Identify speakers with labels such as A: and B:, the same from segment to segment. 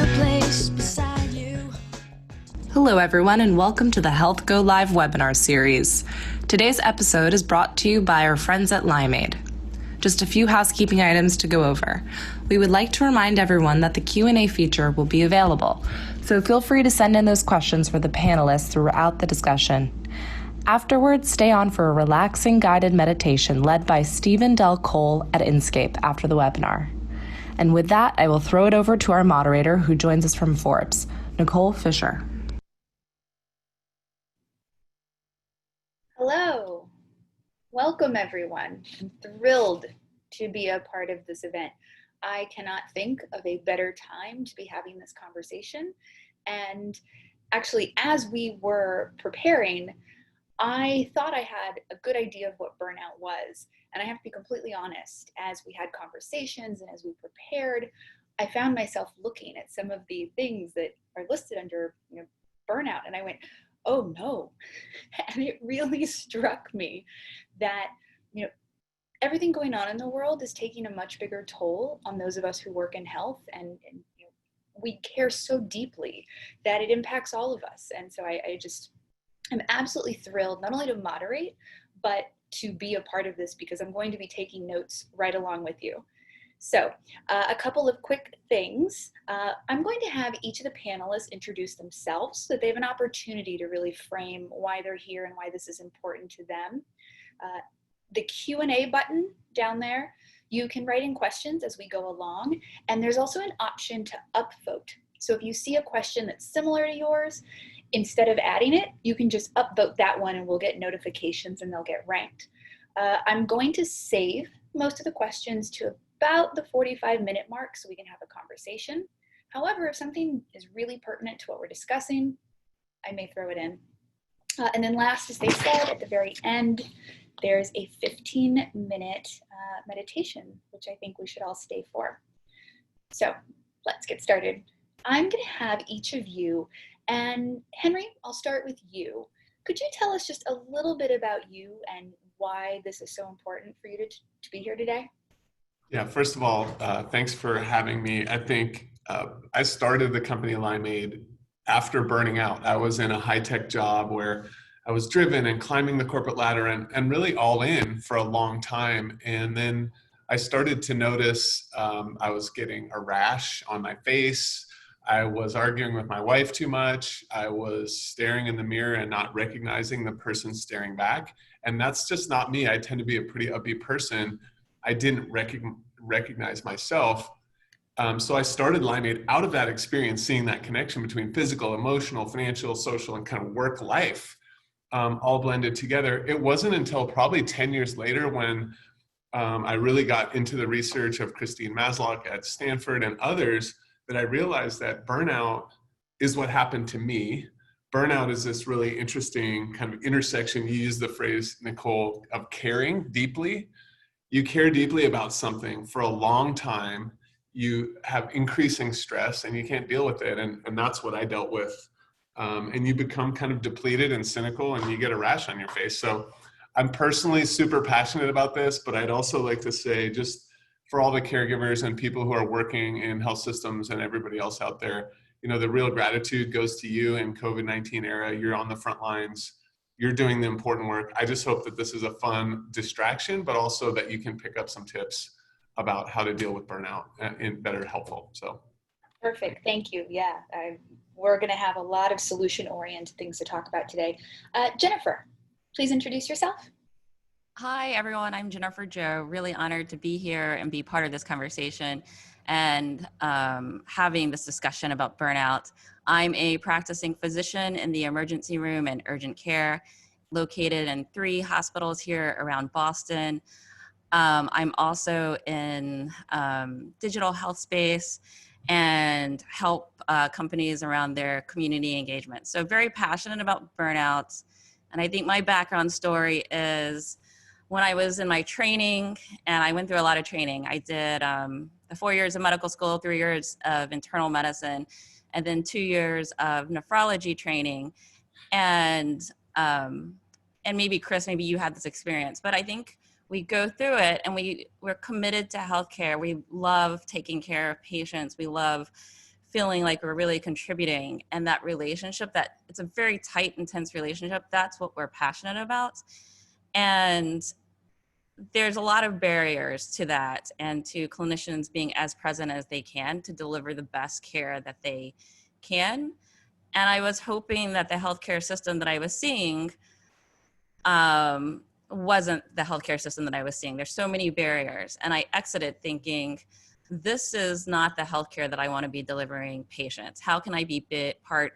A: a place beside you.
B: Hello everyone and welcome to the Health Go Live webinar series. Today's episode is brought to you by our friends at Limeade. Just a few housekeeping items to go over. We would like to remind everyone that the Q&A feature will be available, so feel free to send in those questions for the panelists throughout the discussion. Afterwards, stay on for a relaxing guided meditation led by Stephen Del Cole at Inscape after the webinar. And with that, I will throw it over to our moderator who joins us from Forbes, Nicole Fisher.
C: Hello, welcome everyone. I'm thrilled to be a part of this event. I cannot think of a better time to be having this conversation. And actually, as we were preparing, I thought I had a good idea of what burnout was. And I have to be completely honest, as we had conversations and as we prepared, I found myself looking at some of the things that are listed under burnout. And I went, oh no. And it really struck me that, everything going on in the world is taking a much bigger toll on those of us who work in health, and we care so deeply that it impacts all of us. And so I'm absolutely thrilled not only to moderate, but to be a part of this because I'm going to be taking notes right along with you. So a couple of quick things. I'm going to have each of the panelists introduce themselves so that they have an opportunity to really frame why they're here and why this is important to them. The Q&A button down there, you can write in questions as we go along, and there's also an option to upvote. So if you see a question that's similar to yours, instead of adding it, you can just upvote that one and we'll get notifications and they'll get ranked. I'm going to save most of the questions to about the 45-minute mark so we can have a conversation. However, if something is really pertinent to what we're discussing, I may throw it in. And then last, as they said, at the very end, there's a 15-minute meditation, which I think we should all stay for. So let's get started. I'm going to have each of you, and Henry, I'll start with you. Could you tell us just a little bit about you and why this is so important for you to be here today?
D: Yeah, first of all, thanks for having me. I think I started the company Limeade after burning out. I was in a high-tech job where I was driven and climbing the corporate ladder and really all in for a long time. And then I started to notice I was getting a rash on my face. I was arguing with my wife too much. I was staring in the mirror and not recognizing the person staring back. And that's just not me. I tend to be a pretty upbeat person. I didn't recognize myself. So I started Limeade out of that experience, seeing that connection between physical, emotional, financial, social, and kind of work life all blended together. It wasn't until probably 10 years later when I really got into the research of Christine Masloch at Stanford and others that I realized that burnout is what happened to me. Burnout is this really interesting kind of intersection. You use the phrase, Nicole, of caring deeply. You care deeply about something for a long time. You have increasing stress and you can't deal with it. And that's what I dealt with. And you become kind of depleted and cynical and you get a rash on your face. So I'm personally super passionate about this, but I'd also like to say, just for all the caregivers and people who are working in health systems and everybody else out there, the real gratitude goes to you in COVID-19 era. You're on the front lines. You're doing the important work. I just hope that this is a fun distraction, but also that you can pick up some tips about how to deal with burnout and that are helpful. So.
C: Perfect, thank you. Yeah, we're gonna have a lot of solution-oriented things to talk about today. Jennifer, please introduce yourself.
E: Hi everyone, I'm Jennifer Joe. Really honored to be here and be part of this conversation and having this discussion about burnout. I'm a practicing physician in the emergency room and urgent care, located in 3 hospitals here around Boston. I'm also in digital health space and help companies around their community engagement. So very passionate about burnout. And I think my background story is when I was in my training, and I went through a lot of training. I did 4 years of medical school, 3 years of internal medicine, and then 2 years of nephrology training. And maybe Chris, maybe you had this experience, but I think we go through it and we're committed to healthcare. We love taking care of patients. We love feeling like we're really contributing, and that relationship, that it's a very tight, intense relationship, that's what we're passionate about. And there's a lot of barriers to that, and to clinicians being as present as they can to deliver the best care that they can. And I was hoping that the healthcare system that I was seeing wasn't the healthcare system that I was seeing. There's so many barriers. And I exited thinking, this is not the healthcare that I want to be delivering patients. How can I be part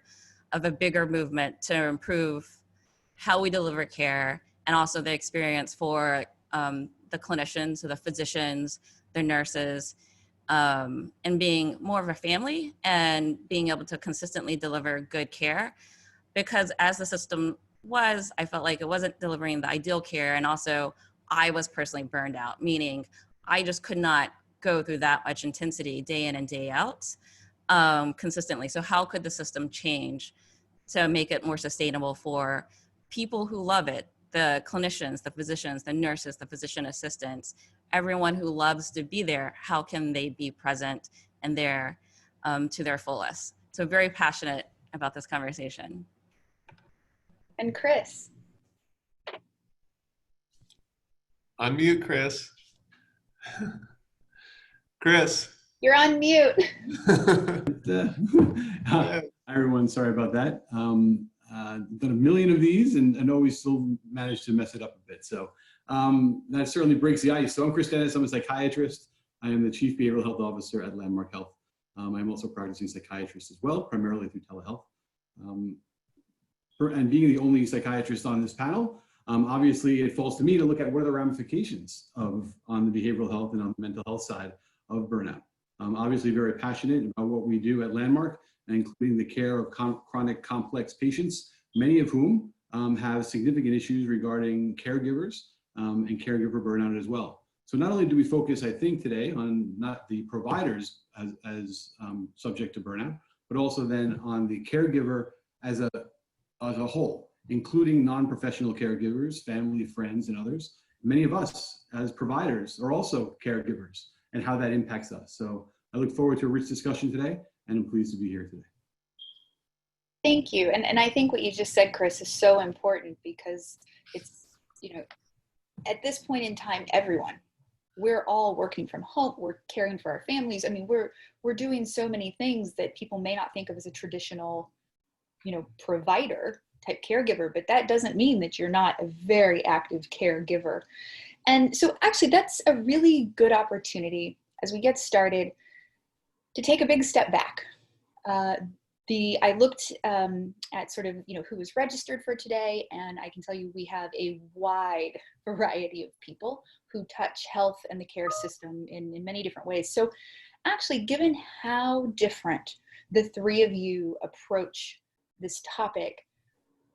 E: of a bigger movement to improve how we deliver care, and also the experience for the clinicians, so the physicians, the nurses, and being more of a family and being able to consistently deliver good care. Because as the system was, I felt like it wasn't delivering the ideal care. And also I was personally burned out, meaning I just could not go through that much intensity day in and day out consistently. So how could the system change to make it more sustainable for people who love it, the clinicians, the physicians, the nurses, the physician assistants, everyone who loves to be there? How can they be present and there to their fullest? So very passionate about this conversation.
C: And Chris.
D: Unmute, Chris. Chris.
C: You're on mute.
F: Hi, everyone. Sorry about that. Done a million of these, and I know we still managed to mess it up a bit. So that certainly breaks the ice. So I'm Chris Dennis. I'm a psychiatrist. I am the Chief Behavioral Health Officer at Landmark Health. I'm also a practicing psychiatrist as well, primarily through telehealth. And being the only psychiatrist on this panel, obviously it falls to me to look at what are the ramifications on the behavioral health and on the mental health side of burnout. I'm obviously very passionate about what we do at Landmark, including the care of chronic complex patients, many of whom have significant issues regarding caregivers and caregiver burnout as well. So not only do we focus, I think, today on not the providers as subject to burnout, but also then on the caregiver as a whole, including non-professional caregivers, family, friends, and others. Many of us as providers are also caregivers, and how that impacts us. So I look forward to a rich discussion today, and I'm pleased to be here today.
C: Thank you. And I think what you just said, Chris, is so important, because it's, at this point in time, we're all working from home, we're caring for our families. I mean, we're doing so many things that people may not think of as a traditional provider type caregiver, but that doesn't mean that you're not a very active caregiver. And so actually that's a really good opportunity as we get started to take a big step back. I looked at sort of, who was registered for today, and I can tell you we have a wide variety of people who touch health and the care system in many different ways. So actually, given how different the three of you approach this topic,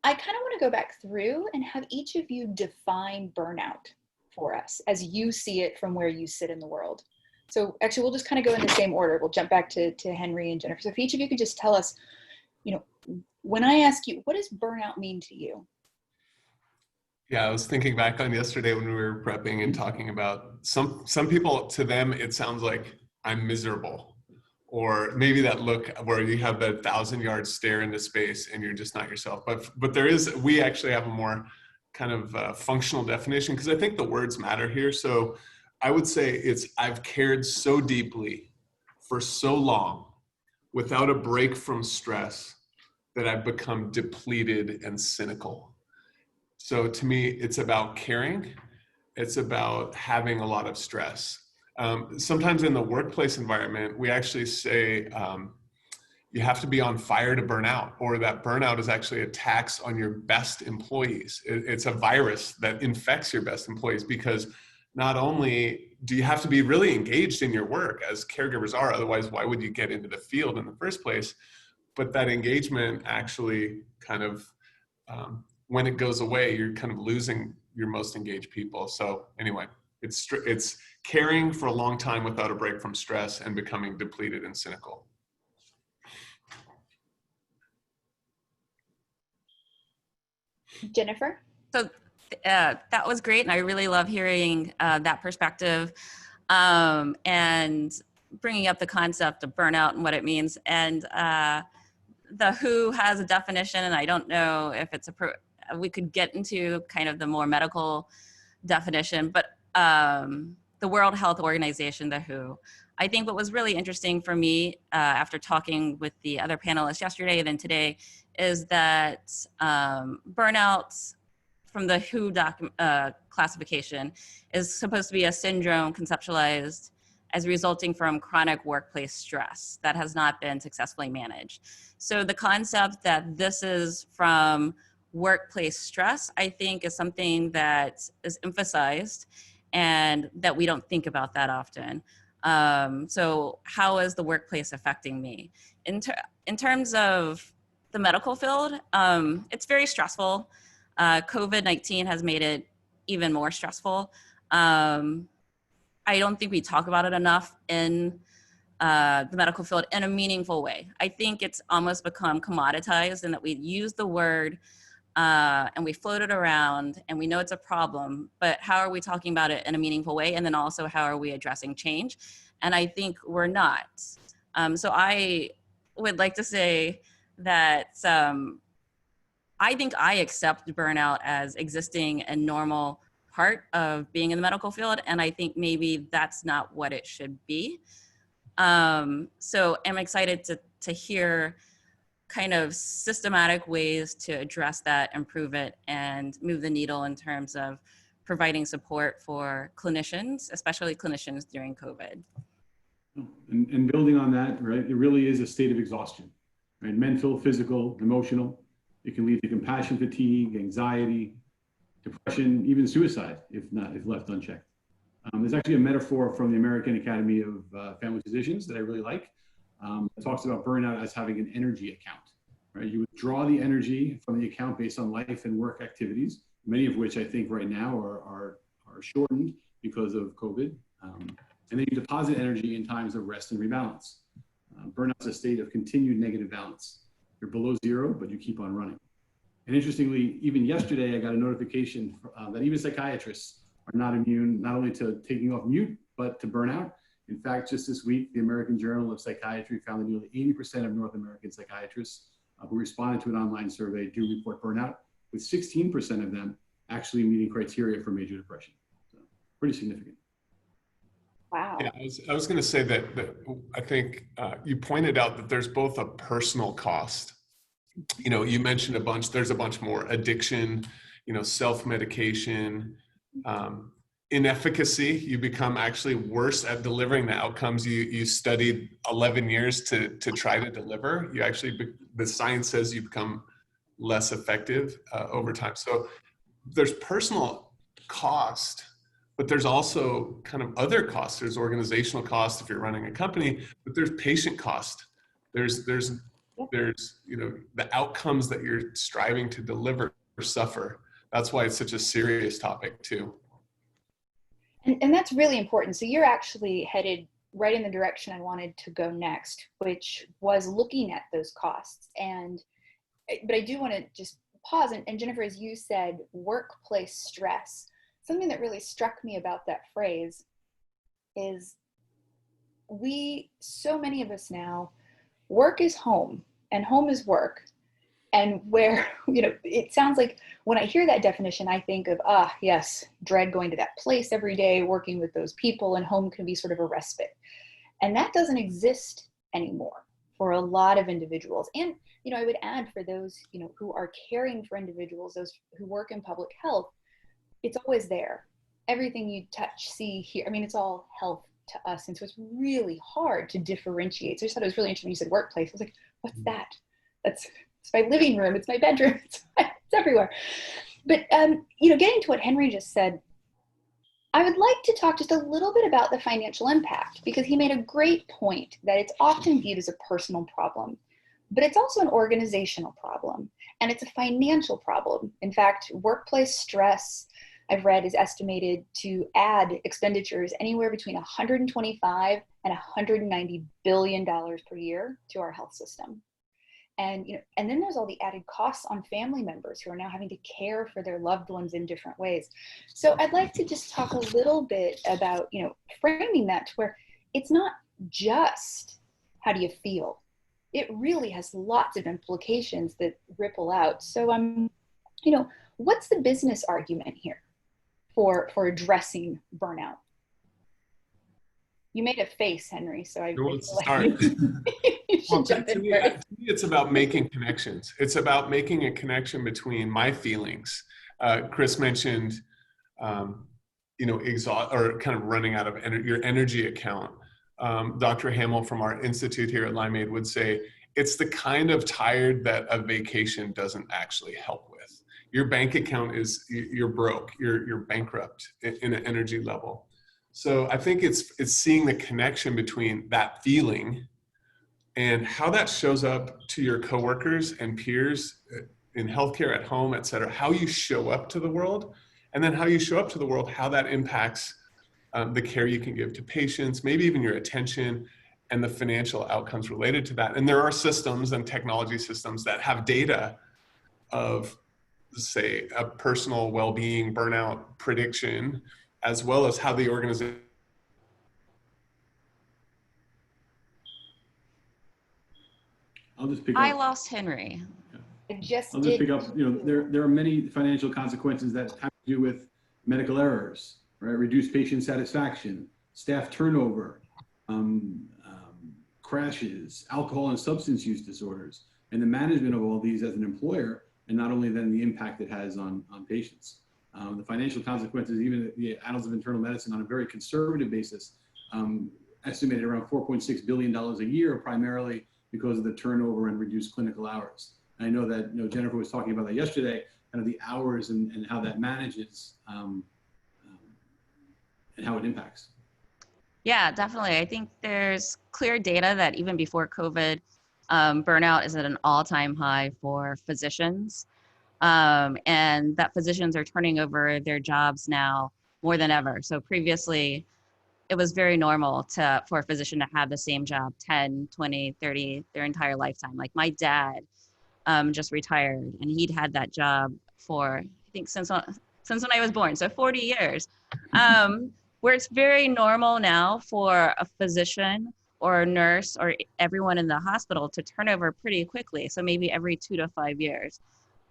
C: I kind of want to go back through and have each of you define burnout for us as you see it from where you sit in the world. So actually, we'll just kind of go in the same order. We'll jump back to Henry and Jennifer. So if each of you could just tell us, when I ask you, what does burnout mean to you?
D: Yeah, I was thinking back on yesterday when we were prepping and talking about some people, to them, it sounds like I'm miserable. Or maybe that look where you have the 1,000-yard stare into space and you're just not yourself. But we actually have a more kind of functional definition, because I think the words matter here. So I would say I've cared so deeply for so long without a break from stress that I've become depleted and cynical. So to me, it's about caring. It's about having a lot of stress. Sometimes in the workplace environment, we actually say you have to be on fire to burn out, or that burnout is actually a tax on your best employees. It's a virus that infects your best employees, because not only do you have to be really engaged in your work, as caregivers are, otherwise why would you get into the field in the first place? But that engagement actually kind of, when it goes away, you're kind of losing your most engaged people. So anyway, it's caring for a long time without a break from stress and becoming depleted and cynical.
C: Jennifer?
E: So that was great, and I really love hearing that perspective. And bringing up the concept of burnout and what it means. And the WHO has a definition, and I don't know if it's we could get into kind of the more medical definition, but the World Health Organization, the WHO, I think what was really interesting for me after talking with the other panelists yesterday and then today is that burnout from the WHO classification is supposed to be a syndrome conceptualized as resulting from chronic workplace stress that has not been successfully managed. So the concept that this is from workplace stress, I think, is something that is emphasized and that we don't think about that often. So how is the workplace affecting me? In terms of the medical field, it's very stressful. COVID-19 has made it even more stressful. I don't think we talk about it enough in the medical field in a meaningful way. I think it's almost become commoditized in that we use the word and we float it around and we know it's a problem, but how are we talking about it in a meaningful way? And then also how are we addressing change? And I think we're not. So I would like to say that I think I accept burnout as existing a normal part of being in the medical field. And I think maybe that's not what it should be. So I'm excited to hear kind of systematic ways to address that, improve it, and move the needle in terms of providing support for clinicians, especially clinicians during COVID.
F: And building on that, right, it really is a state of exhaustion, right? Mental, physical, emotional. It can lead to compassion fatigue, anxiety, depression, even suicide, if left unchecked. There's actually a metaphor from the American Academy of Family Physicians that I really like. It talks about burnout as having an energy account, right? You withdraw the energy from the account based on life and work activities, many of which I think right now are shortened because of COVID. And then you deposit energy in times of rest and rebalance. Burnout is a state of continued negative balance. You're below zero, but you keep on running. And interestingly, even yesterday, I got a notification that even psychiatrists are not immune, not only to taking off mute, but to burnout. In fact, just this week, the American Journal of Psychiatry found that nearly 80% of North American psychiatrists who responded to an online survey do report burnout, with 16% of them actually meeting criteria for major depression. So pretty significant.
C: Wow.
D: Yeah, I was going to say that I think you pointed out that there's both a personal cost. You know, you mentioned there's a bunch more: addiction, self-medication, inefficacy. You become actually worse at delivering the outcomes you studied 11 years to try to deliver. You actually, the science says you become less effective over time. So there's personal cost, but there's also kind of other costs. There's organizational cost if you're running a company, but there's patient cost. There's the outcomes that you're striving to deliver or suffer. That's why it's such a serious topic too.
C: And that's really important. So you're actually headed right in the direction I wanted to go next, which was looking at those costs. But I do want to just pause. And Jennifer, as you said, workplace stress, something that really struck me about that phrase is so many of us now, work is home and home is work. And where, it sounds like when I hear that definition, I think of, yes, dread going to that place every day, working with those people, and home can be sort of a respite. And that doesn't exist anymore for a lot of individuals. And, I would add for those, who are caring for individuals, those who work in public health, it's always there. Everything you touch, see, hear, it's all health to us. And so it's really hard to differentiate. So I just thought it was really interesting. You said workplace. I was like, what's that? It's my living room. It's my bedroom. It's everywhere. But, getting to what Henry just said, I would like to talk just a little bit about the financial impact, because he made a great point that it's often viewed as a personal problem, but it's also an organizational problem, and it's a financial problem. In fact, workplace stress, I've read, is estimated to add expenditures anywhere between $125 and $190 billion per year to our health system. And then there's all the added costs on family members who are now having to care for their loved ones in different ways. So I'd like to just talk a little bit about, framing that to where it's not just how do you feel. It really has lots of implications that ripple out. So what's the business argument here for addressing burnout? You made a face, Henry, so I
D: Who wants to
C: feel
D: start?
C: like you should jump in
D: To
C: first.
D: me, it's about making connections. It's about making a connection between my feelings. Chris mentioned, exhaust or kind of running out of your energy account. Dr. Hamill from our institute here at Limeade would say, it's the kind of tired that a vacation doesn't actually help with. Your bank account you're broke, you're bankrupt in an energy level. So I think it's seeing the connection between that feeling and how that shows up to your coworkers and peers in healthcare, at home, et cetera, how you show up to the world, and then how you show up to the world, how that impacts the care you can give to patients, maybe even your attention and the financial outcomes related to that. And there are systems and technology systems that have data of, say, a personal well-being burnout prediction, as well as how the organization.
F: I'll just pick up.
E: I lost Henry.
C: I'll just
F: pick up, there are many financial consequences that have to do with medical errors, right? Reduced patient satisfaction, staff turnover, crashes, alcohol and substance use disorders, and the management of all these as an employer, and not only then the impact it has on patients. The financial consequences, even the Annals of Internal Medicine on a very conservative basis, estimated around $4.6 billion a year, primarily because of the turnover and reduced clinical hours. And I know that Jennifer was talking about that yesterday, kind of the hours and how that manages and how it impacts.
E: Yeah, definitely. I think there's clear data that even before COVID, burnout is at an all-time high for physicians. And that physicians are turning over their jobs now more than ever. So previously, it was very normal for a physician to have the same job 10, 20, 30, their entire lifetime. Like my dad just retired, and he'd had that job for, I think, since when I was born, so 40 years. Where it's very normal now for a physician or a nurse or everyone in the hospital to turn over pretty quickly. So maybe every 2 to 5 years.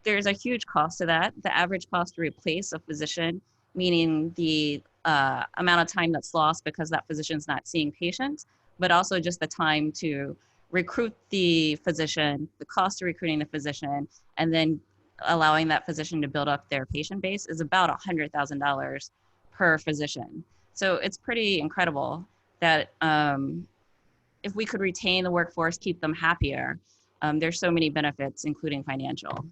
E: There's a huge cost to that. The average cost to replace a physician, meaning the amount of time that's lost because that physician's not seeing patients, but also just the time to recruit the physician, the cost of recruiting the physician, and then allowing that physician to build up their patient base is about $100,000 per physician. So it's pretty incredible that if we could retain the workforce, keep them happier, there's so many benefits, including financial.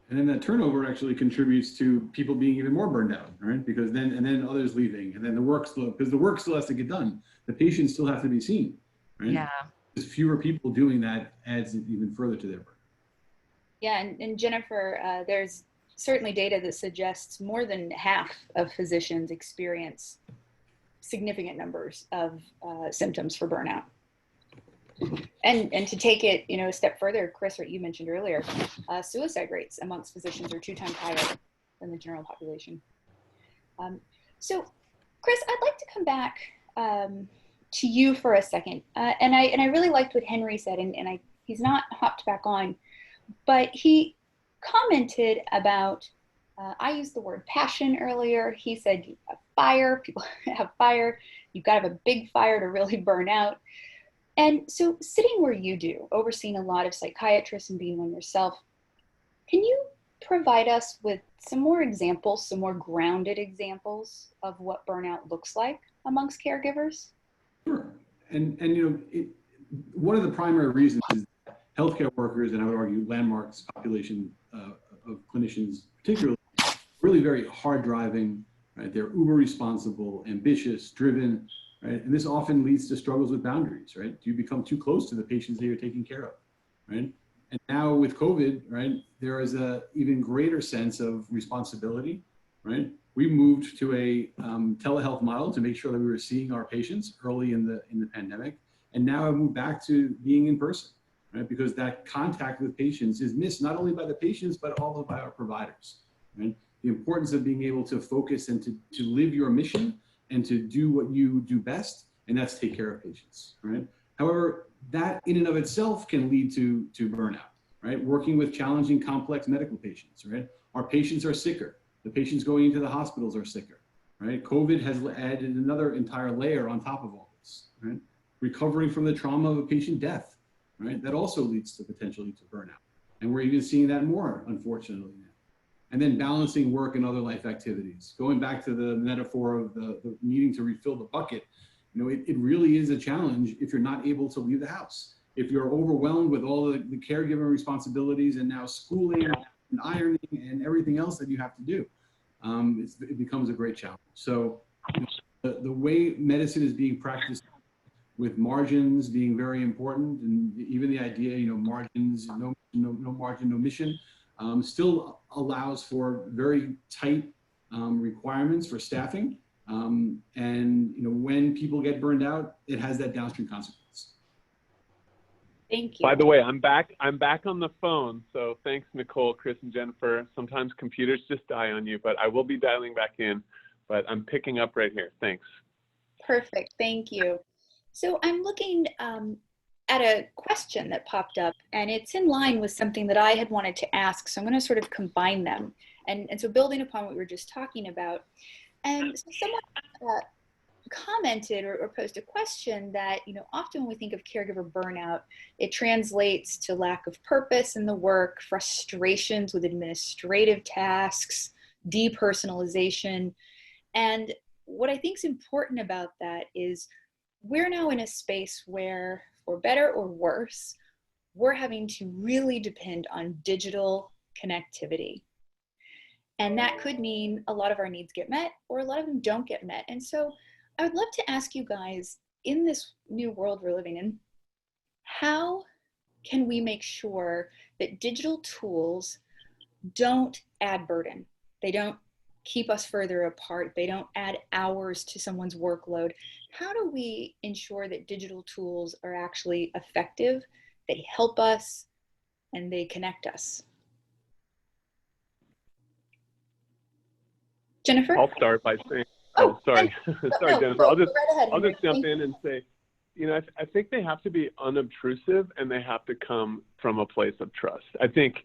F: And then that turnover actually contributes to people being even more burned out, right? Because then others leaving, and then the work still has to get done. The patients still have to be seen, right?
E: Yeah.
F: There's fewer people doing that adds even further to their burn.
C: Yeah, and Jennifer, there's certainly data that suggests more than half of physicians experience significant numbers of symptoms for burnout. And to take it, a step further, Chris, what you mentioned earlier, suicide rates amongst physicians are 2 times higher than the general population. So, Chris, I'd like to come back to you for a second, and I really liked what Henry said, and he's not hopped back on, but he commented about. I used the word passion earlier. He said you have fire. People have fire. You've got to have a big fire to really burn out. And so sitting where you do, overseeing a lot of psychiatrists and being one yourself, can you provide us with some more examples, some more grounded examples of what burnout looks like amongst caregivers?
F: Sure. And one of the primary reasons is healthcare workers, and I would argue landmarks population of clinicians particularly, really very hard driving, right? They're uber responsible, ambitious, driven, right? And this often leads to struggles with boundaries, right? Do you become too close to the patients that you're taking care of, right? And now with COVID, right, there is a even greater sense of responsibility, right? We moved to a telehealth model to make sure that we were seeing our patients early in the pandemic. And now I've moved back to being in person, right? Because that contact with patients is missed not only by the patients, but also by our providers, right? The importance of being able to focus and to live your mission and to do what you do best and that's take care of patients, right? However, that in and of itself can lead to burnout, right? Working with challenging, complex medical patients, right? Our patients are sicker. The patients going into the hospitals are sicker, right? COVID has added another entire layer on top of all this, right? Recovering from the trauma of a patient death, right? That also leads to potentially to burnout. And we're even seeing that more, unfortunately, now. And then balancing work and other life activities. Going back to the metaphor of the needing to refill the bucket, you know, it really is a challenge if you're not able to leave the house. If you're overwhelmed with all the caregiving responsibilities and now schooling and ironing and everything else that you have to do, it becomes a great challenge. So you know, the way medicine is being practiced with margins being very important, and even the idea, you know, margins, no margin, no mission, still allows for very tight requirements for staffing. And you know, when people get burned out, it has that downstream consequence.
C: Thank you.
D: By the way, I'm back on the phone. So thanks, Nicole, Chris, and Jennifer. Sometimes computers just die on you, but I will be dialing back in, but I'm picking up right here. Thanks.
C: Perfect. Thank you. So I'm looking at a question that popped up, and it's in line with something that I had wanted to ask. So I'm going to sort of combine them. And so building upon what we were just talking about. And so someone commented or posed a question that, you know, often when we think of caregiver burnout, it translates to lack of purpose in the work, frustrations with administrative tasks, depersonalization. And what I think is important about that is we're now in a space where, for better or worse, we're having to really depend on digital connectivity. And that could mean a lot of our needs get met or a lot of them don't get met. And so I would love to ask you guys, in this new world we're living in, how can we make sure that digital tools don't add burden? They don't keep us further apart. They don't add hours to someone's workload. How do we ensure that digital tools are actually effective, they help us, and they connect us? Jennifer?
D: I'll start by saying, sorry, sorry, Jennifer. I'll just jump in and say, you know, I think they have to be unobtrusive and they have to come from a place of trust. I think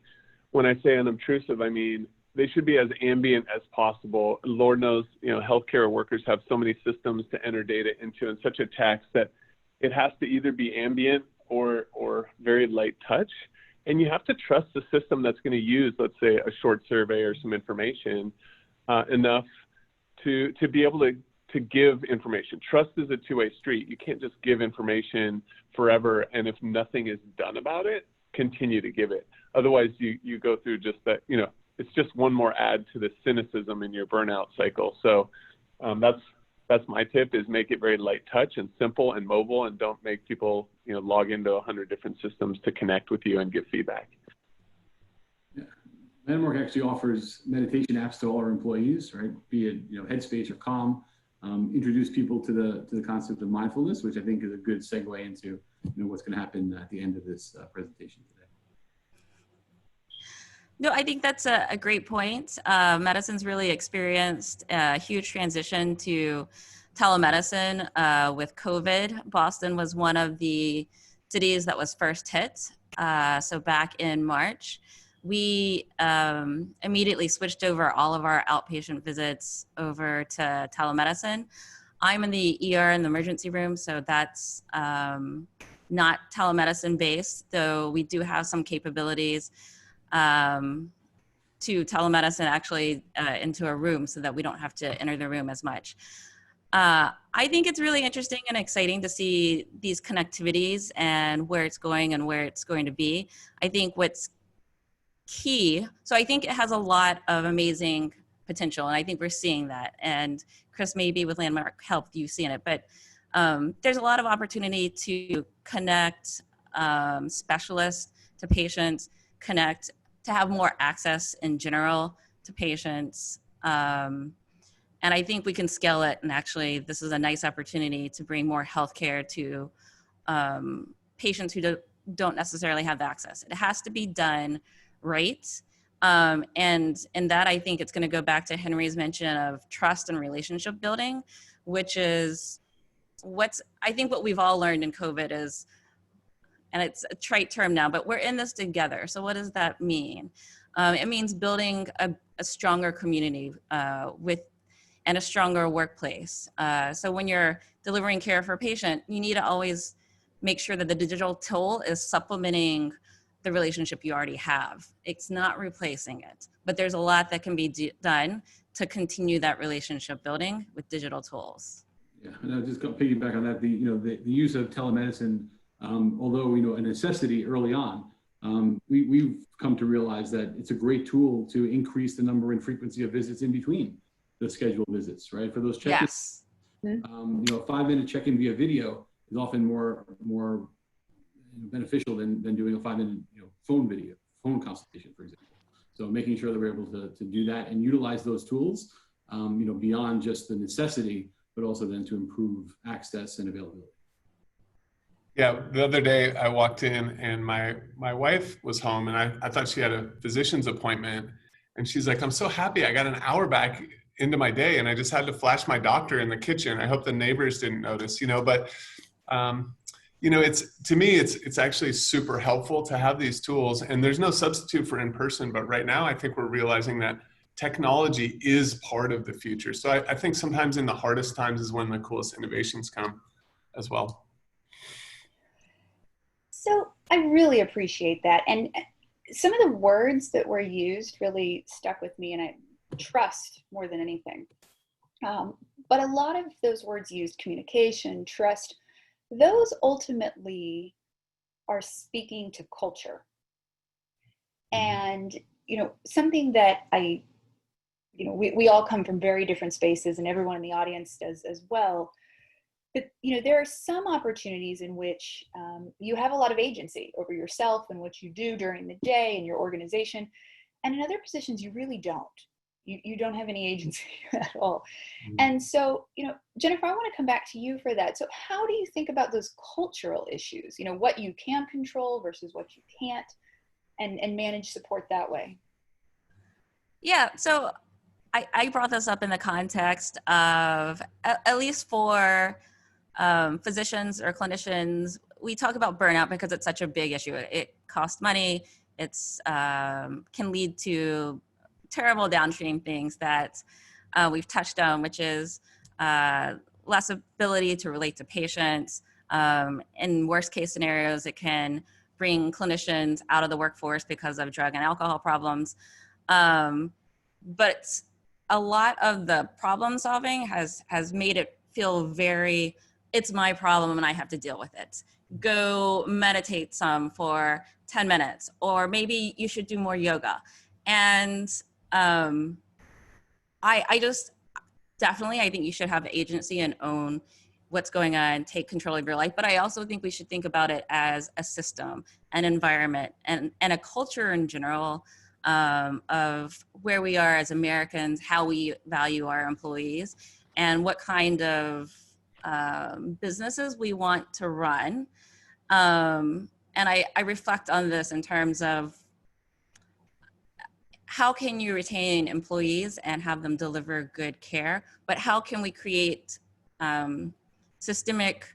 D: when I say unobtrusive, I mean, they should be as ambient as possible. Lord knows, you know, healthcare workers have so many systems to enter data into and such a tax that it has to either be ambient or very light touch. And you have to trust the system that's going to use, let's say, a short survey or some information enough to be able to give information. Trust is a two-way street. You can't just give information forever, and if nothing is done about it, continue to give it. Otherwise, you go through just that, you know, it's just one more add to the cynicism in your burnout cycle. So that's my tip, is make it very light touch and simple and mobile, and don't make people, you know, log into 100 different systems to connect with you and give feedback.
F: Yeah. Landmark actually offers meditation apps to all our employees, right? Be it, you know, Headspace or Calm. Introduce people to the concept of mindfulness, which I think is a good segue into, you know, what's going to happen at the end of this presentation today.
E: No, I think that's a great point. Medicine's really experienced a huge transition to telemedicine with COVID. Boston was one of the cities that was first hit. So back in March, we immediately switched over all of our outpatient visits over to telemedicine. I'm in the ER in the emergency room, so that's not telemedicine based, though we do have some capabilities to telemedicine actually into a room so that we don't have to enter the room as much. I think it's really interesting and exciting to see these connectivities and where it's going and where it's going to be. I think what's key, so I think it has a lot of amazing potential, and I think we're seeing that. And Chris, maybe with Landmark Health, you've seen it, but there's a lot of opportunity to connect specialists to patients, to have more access in general to patients. And I think we can scale it. And actually, this is a nice opportunity to bring more healthcare to patients who don't necessarily have the access. It has to be done right. And in that, I think it's going to go back to Henry's mention of trust and relationship building, which is I think what we've all learned in COVID is, and it's a trite term now, but we're in this together. So what does that mean? It means building a stronger community and a stronger workplace. So when you're delivering care for a patient, you need to always make sure that the digital tool is supplementing the relationship you already have. It's not replacing it, but there's a lot that can be done to continue that relationship building with digital tools.
F: Yeah, and I'll just piggyback on that. The use of telemedicine, although a necessity early on, we've come to realize that it's a great tool to increase the number and frequency of visits in between the scheduled visits, right? For those check-ins,
E: yes.
F: A 5-minute check-in via video is often more beneficial than doing a 5-minute phone consultation, for example. So making sure that we're able to do that and utilize those tools, beyond just the necessity, but also then to improve access and availability.
D: Yeah, the other day I walked in and my wife was home, and I thought she had a physician's appointment, and she's like, "I'm so happy I got an hour back into my day, and I just had to flash my doctor in the kitchen. I hope the neighbors didn't notice," but it's, to me, it's actually super helpful to have these tools, and there's no substitute for in-person, but right now I think we're realizing that technology is part of the future. So I think sometimes in the hardest times is when the coolest innovations come as well.
C: So I really appreciate that. And some of the words that were used really stuck with me, and I trust more than anything. But a lot of those words used, communication, trust, those ultimately are speaking to culture. And, something that we all come from very different spaces, and everyone in the audience does as well. But, there are some opportunities in which you have a lot of agency over yourself and what you do during the day and your organization. And in other positions, you really don't. You don't have any agency at all. And so, Jennifer, I want to come back to you for that. So how do you think about those cultural issues, what you can control versus what you can't, and manage support that way?
E: Yeah, so I brought this up in the context of, at least for physicians or clinicians, we talk about burnout because it's such a big issue. It costs money. It's can lead to terrible downstream things that we've touched on, which is less ability to relate to patients. In worst case scenarios, it can bring clinicians out of the workforce because of drug and alcohol problems. But a lot of the problem solving has made it feel very, it's my problem and I have to deal with it. Go meditate some for 10 minutes, or maybe you should do more yoga. And I just definitely, I think you should have agency and own what's going on, take control of your life. But I also think we should think about it as a system, an environment, and a culture in general, of where we are as Americans, how we value our employees, and what kind of businesses we want to run. And I reflect on this in terms of how can you retain employees and have them deliver good care, but how can we create systemic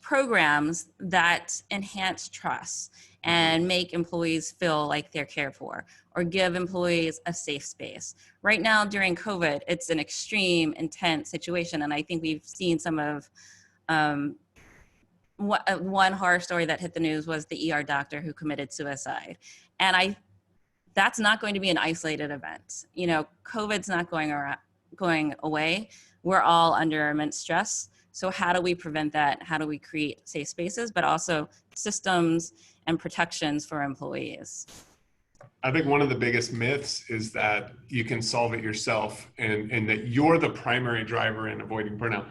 E: programs that enhance trust and make employees feel like they're cared for, or give employees a safe space. Right now during COVID, it's an extreme, intense situation. And I think we've seen some of, one horror story that hit the news was the ER doctor who committed suicide. And that's not going to be an isolated event. COVID's not going away. We're all under immense stress. So how do we prevent that? How do we create safe spaces, but also systems and protections for employees?
D: I think one of the biggest myths is that you can solve it yourself, and that you're the primary driver in avoiding burnout.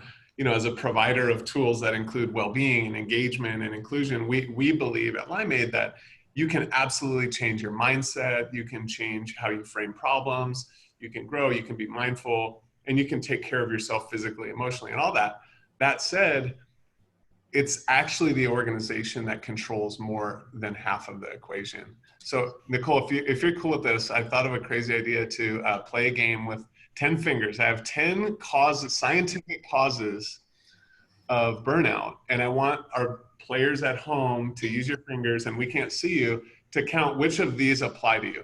D: As a provider of tools that include well-being and engagement and inclusion, we believe at Limeade that you can absolutely change your mindset. You can change how you frame problems. You can grow, you can be mindful, and you can take care of yourself physically, emotionally, and all that. That said, it's actually the organization that controls more than half of the equation. So Nicole, if you're cool with this, I thought of a crazy idea to play a game with 10 fingers. I have 10 causes, scientific causes of burnout. And I want our players at home to use your fingers, and we can't see you, to count which of these apply to you.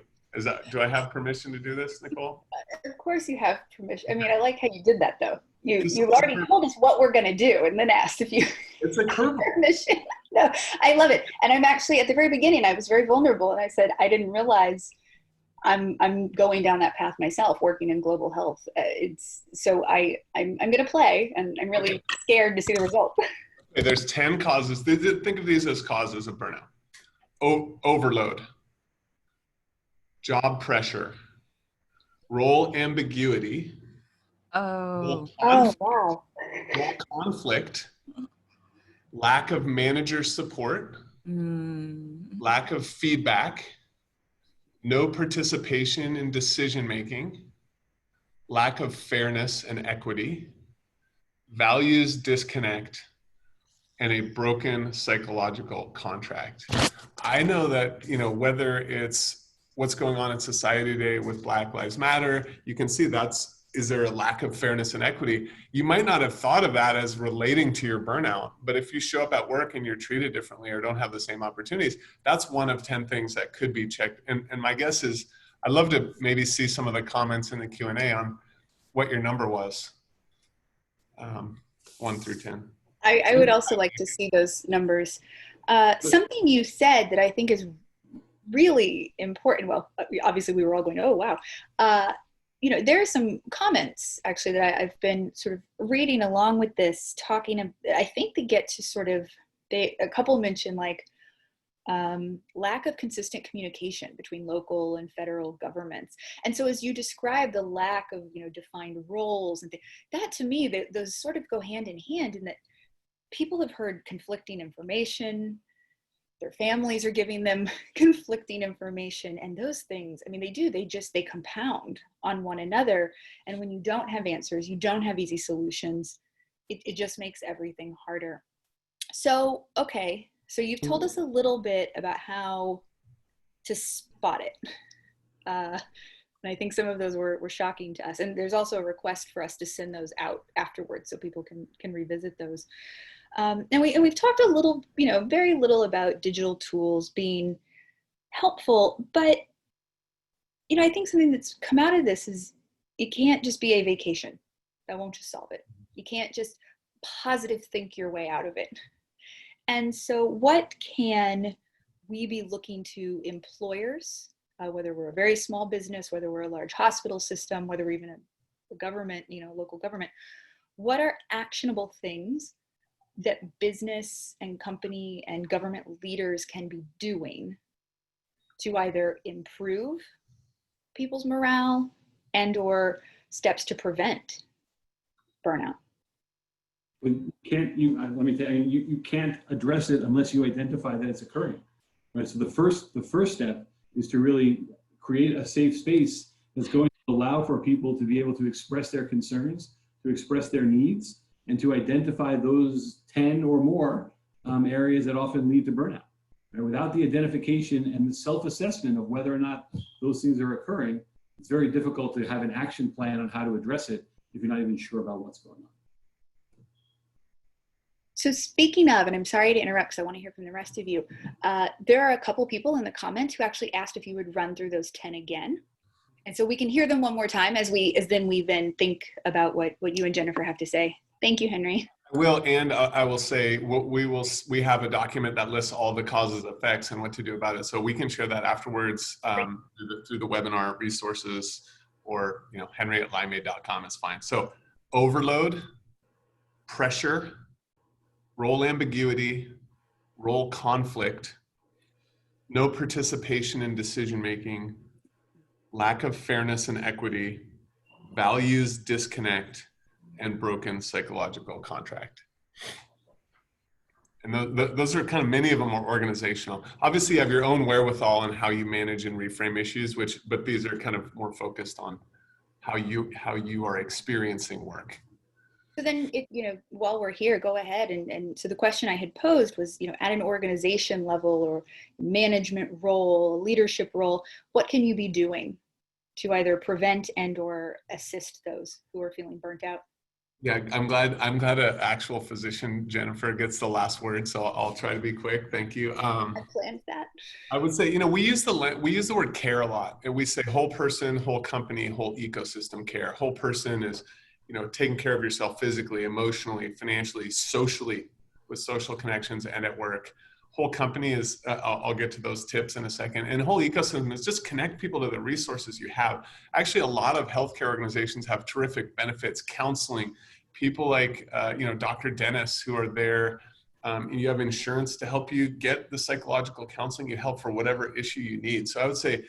D: Do I have permission to do this, Nicole?
C: Of course you have permission. I mean, I like how you did that though. You've
D: It's
C: already told us what we're going to do and then asked if you
D: It's a curveball.
C: permission. No, I love it. And I'm actually, at the very beginning, I was very vulnerable and I said, I didn't realize I'm going down that path myself, working in global health. I'm going to play, and I'm really scared to see the result.
D: Okay, there's 10 causes. Think of these as causes of burnout. Overload, job pressure, role ambiguity,
E: Oh,
C: Wow.
D: role conflict, lack of manager support, lack of feedback, no participation in decision making, lack of fairness and equity, values disconnect, and a broken psychological contract. I know that, whether it's what's going on in society today with Black Lives Matter, you can see is there a lack of fairness and equity? You might not have thought of that as relating to your burnout, but if you show up at work and you're treated differently or don't have the same opportunities, that's one of 10 things that could be checked. And my guess is, I'd love to maybe see some of the comments in the Q&A on what your number was, 1 through 10.
C: I would also like to see those numbers. Something you said that I think is really important. Well, obviously we were all going, oh, wow. There are some comments actually that I've been sort of reading along with this, I think they get to a couple mention like lack of consistent communication between local and federal governments. And so as you describe the lack of, defined roles and that to me, those sort of go hand in hand in that people have heard conflicting information. Their families are giving them conflicting information, and those things, I mean, they compound on one another. And when you don't have answers, you don't have easy solutions, it just makes everything harder. So, okay. So you've told us a little bit about how to spot it. And I think some of those were shocking to us. And there's also a request for us to send those out afterwards so people can revisit those. And we've talked a little, very little about digital tools being helpful, but, I think something that's come out of this is it can't just be a vacation. That won't just solve it. You can't just positive think your way out of it. And so what can we be looking to employers, whether we're a very small business, whether we're a large hospital system, whether we're even a government, local government, what are actionable things that business and company and government leaders can be doing to either improve people's morale and or steps to prevent burnout?
F: Let me tell you, you can't address it unless you identify that it's occurring. Right. So the first step is to really create a safe space that's going to allow for people to be able to express their concerns, to express their needs, and to identify those 10 or more areas that often lead to burnout. And without the identification and the self-assessment of whether or not those things are occurring, it's very difficult to have an action plan on how to address it if you're not even sure about what's going on.
C: So speaking of, and I'm sorry to interrupt because I want to hear from the rest of you, there are a couple people in the comments who actually asked if you would run through those 10 again. And so we can hear them one more time as we think about what you and Jennifer have to say. Thank you, Henry.
D: I will, and I will say we have a document that lists all the causes, effects, and what to do about it. So we can share that afterwards through the webinar resources, or henry@limeade.com is fine. So overload, pressure, role ambiguity, role conflict, no participation in decision making, lack of fairness and equity, values disconnect, and broken psychological contract. And those are kind of, many of them are organizational. Obviously you have your own wherewithal and how you manage and reframe issues, but these are kind of more focused on how you are experiencing work.
C: So then, while we're here, go ahead. And so the question I had posed was, at an organization level or management role, leadership role, what can you be doing to either prevent and or assist those who are feeling burnt out?
D: Yeah, I'm glad an actual physician, Jennifer, gets the last word, so I'll try to be quick. Thank you.
C: I planned that.
D: I would say, we use the word care a lot, and we say whole person, whole company, whole ecosystem care. Whole person is, taking care of yourself physically, emotionally, financially, socially, with social connections and at work. Whole company is, I'll get to those tips in a second. And whole ecosystem is just connect people to the resources you have. Actually, a lot of healthcare organizations have terrific benefits, counseling, people like, Dr. Dennis, who are there. And you have insurance to help you get the psychological counseling you help for whatever issue you need. So I would say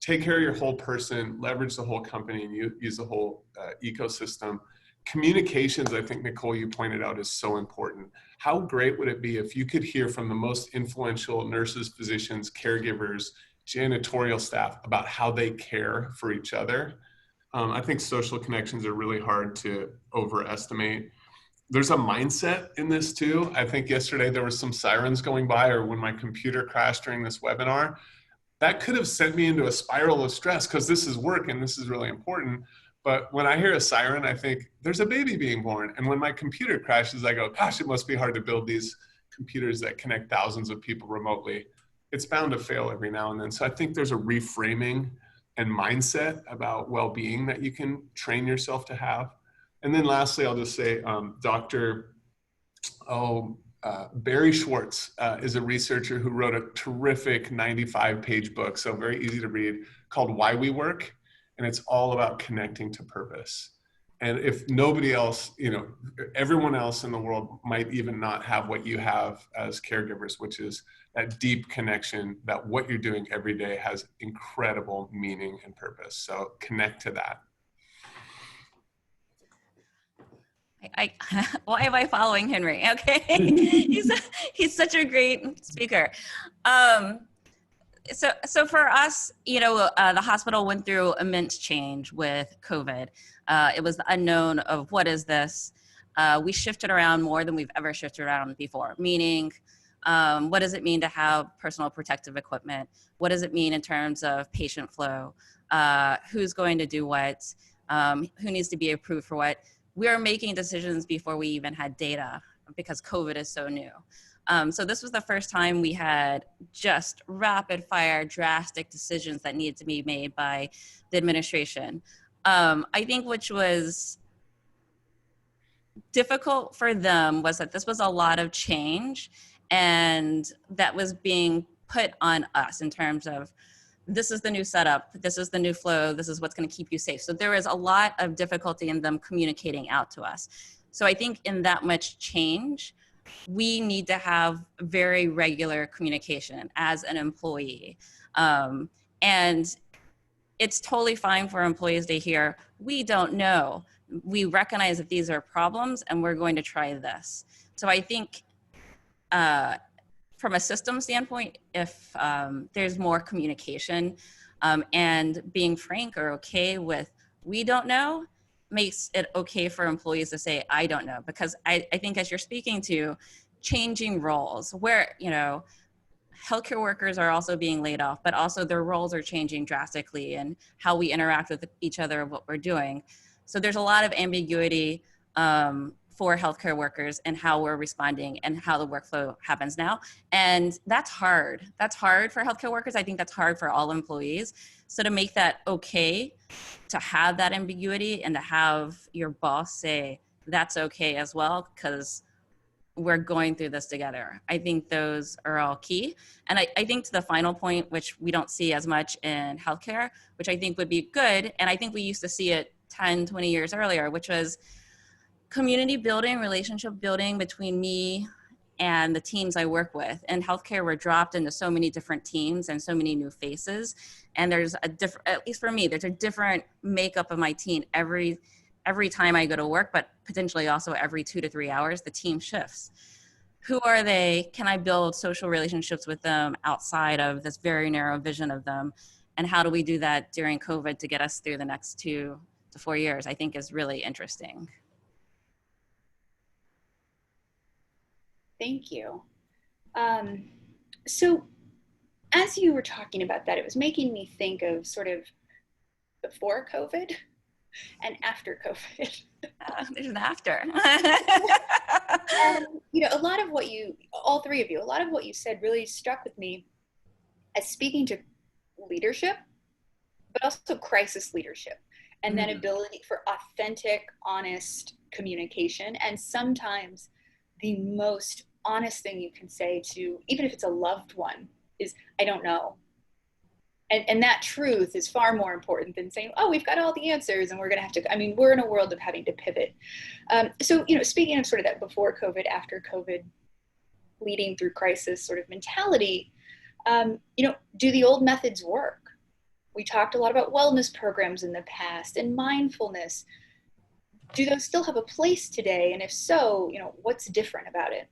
D: take care of your whole person, leverage the whole company, and use the whole ecosystem. Communications, I think, Nicole, you pointed out, is so important. How great would it be if you could hear from the most influential nurses, physicians, caregivers, janitorial staff about how they care for each other? I think social connections are really hard to overestimate. There's a mindset in this too. I think yesterday there were some sirens going by, or when my computer crashed during this webinar, that could have sent me into a spiral of stress because this is work and this is really important. But when I hear a siren, I think there's a baby being born. And when my computer crashes, I go, gosh, it must be hard to build these computers that connect thousands of people remotely. It's bound to fail every now and then. So I think there's a reframing and mindset about well-being that you can train yourself to have. And then lastly, I'll just say, Barry Schwartz is a researcher who wrote a terrific 95-page book, so very easy to read, called Why We Work. And it's all about connecting to purpose. And if nobody else, everyone else in the world might even not have what you have as caregivers, which is that deep connection that what you're doing every day has incredible meaning and purpose. So connect to that.
E: Why am I following Henry? Okay, he's such a great speaker. So for us, the hospital went through immense change with COVID. It was the unknown of what is this. We shifted around more than we've ever shifted around before, meaning what does it mean to have personal protective equipment? What does it mean in terms of patient flow? Who's going to do what? Who needs to be approved for what? We are making decisions before we even had data because COVID is so new. So this was the first time we had just rapid fire, drastic decisions that needed to be made by the administration. I think which was difficult for them was that this was a lot of change and that was being put on us in terms of this is the new setup, this is the new flow, this is what's going to keep you safe. So there was a lot of difficulty in them communicating out to us. So I think in that much change, we need to have very regular communication as an employee. And it's totally fine for employees to hear, we don't know. We recognize that these are problems and we're going to try this. So I think from a system standpoint, if there's more communication and being frank or okay with we don't know, makes it okay for employees to say, I don't know. Because I think as you're speaking to changing roles where, healthcare workers are also being laid off, but also their roles are changing drastically and how we interact with each other, what we're doing. So there's a lot of ambiguity for healthcare workers and how we're responding and how the workflow happens now. And that's hard. That's hard for healthcare workers. I think that's hard for all employees. So to make that okay, to have that ambiguity and to have your boss say, that's okay as well, because we're going through this together. I think those are all key. And I think to the final point, which we don't see as much in healthcare, which I think would be good. And I think we used to see it 10, 20 years earlier, which was community building, relationship building between me and the teams I work with. In healthcare, we're dropped into so many different teams and so many new faces. And there's a different, at least for me, there's a different makeup of my team every time I go to work, but potentially also every 2 to 3 hours, the team shifts. Who are they? Can I build social relationships with them outside of this very narrow vision of them? And how do we do that during COVID to get us through the next 2 to 4 years, I think is really interesting.
C: Thank you. So as you were talking about that, it was making me think of sort of before COVID and after COVID.
E: There's an after.
C: And, a lot of what all three of you, a lot of what you said really struck with me as speaking to leadership, but also crisis leadership, and then ability for authentic, honest communication. And sometimes the most honest thing you can say to, even if it's a loved one, is, I don't know. And that truth is far more important than saying, oh, we've got all the answers and we're going to have to, we're in a world of having to pivot. So, speaking of sort of that before COVID, after COVID, leading through crisis sort of mentality, do the old methods work? We talked a lot about wellness programs in the past and mindfulness. Do those still have a place today? And if so, what's different about it?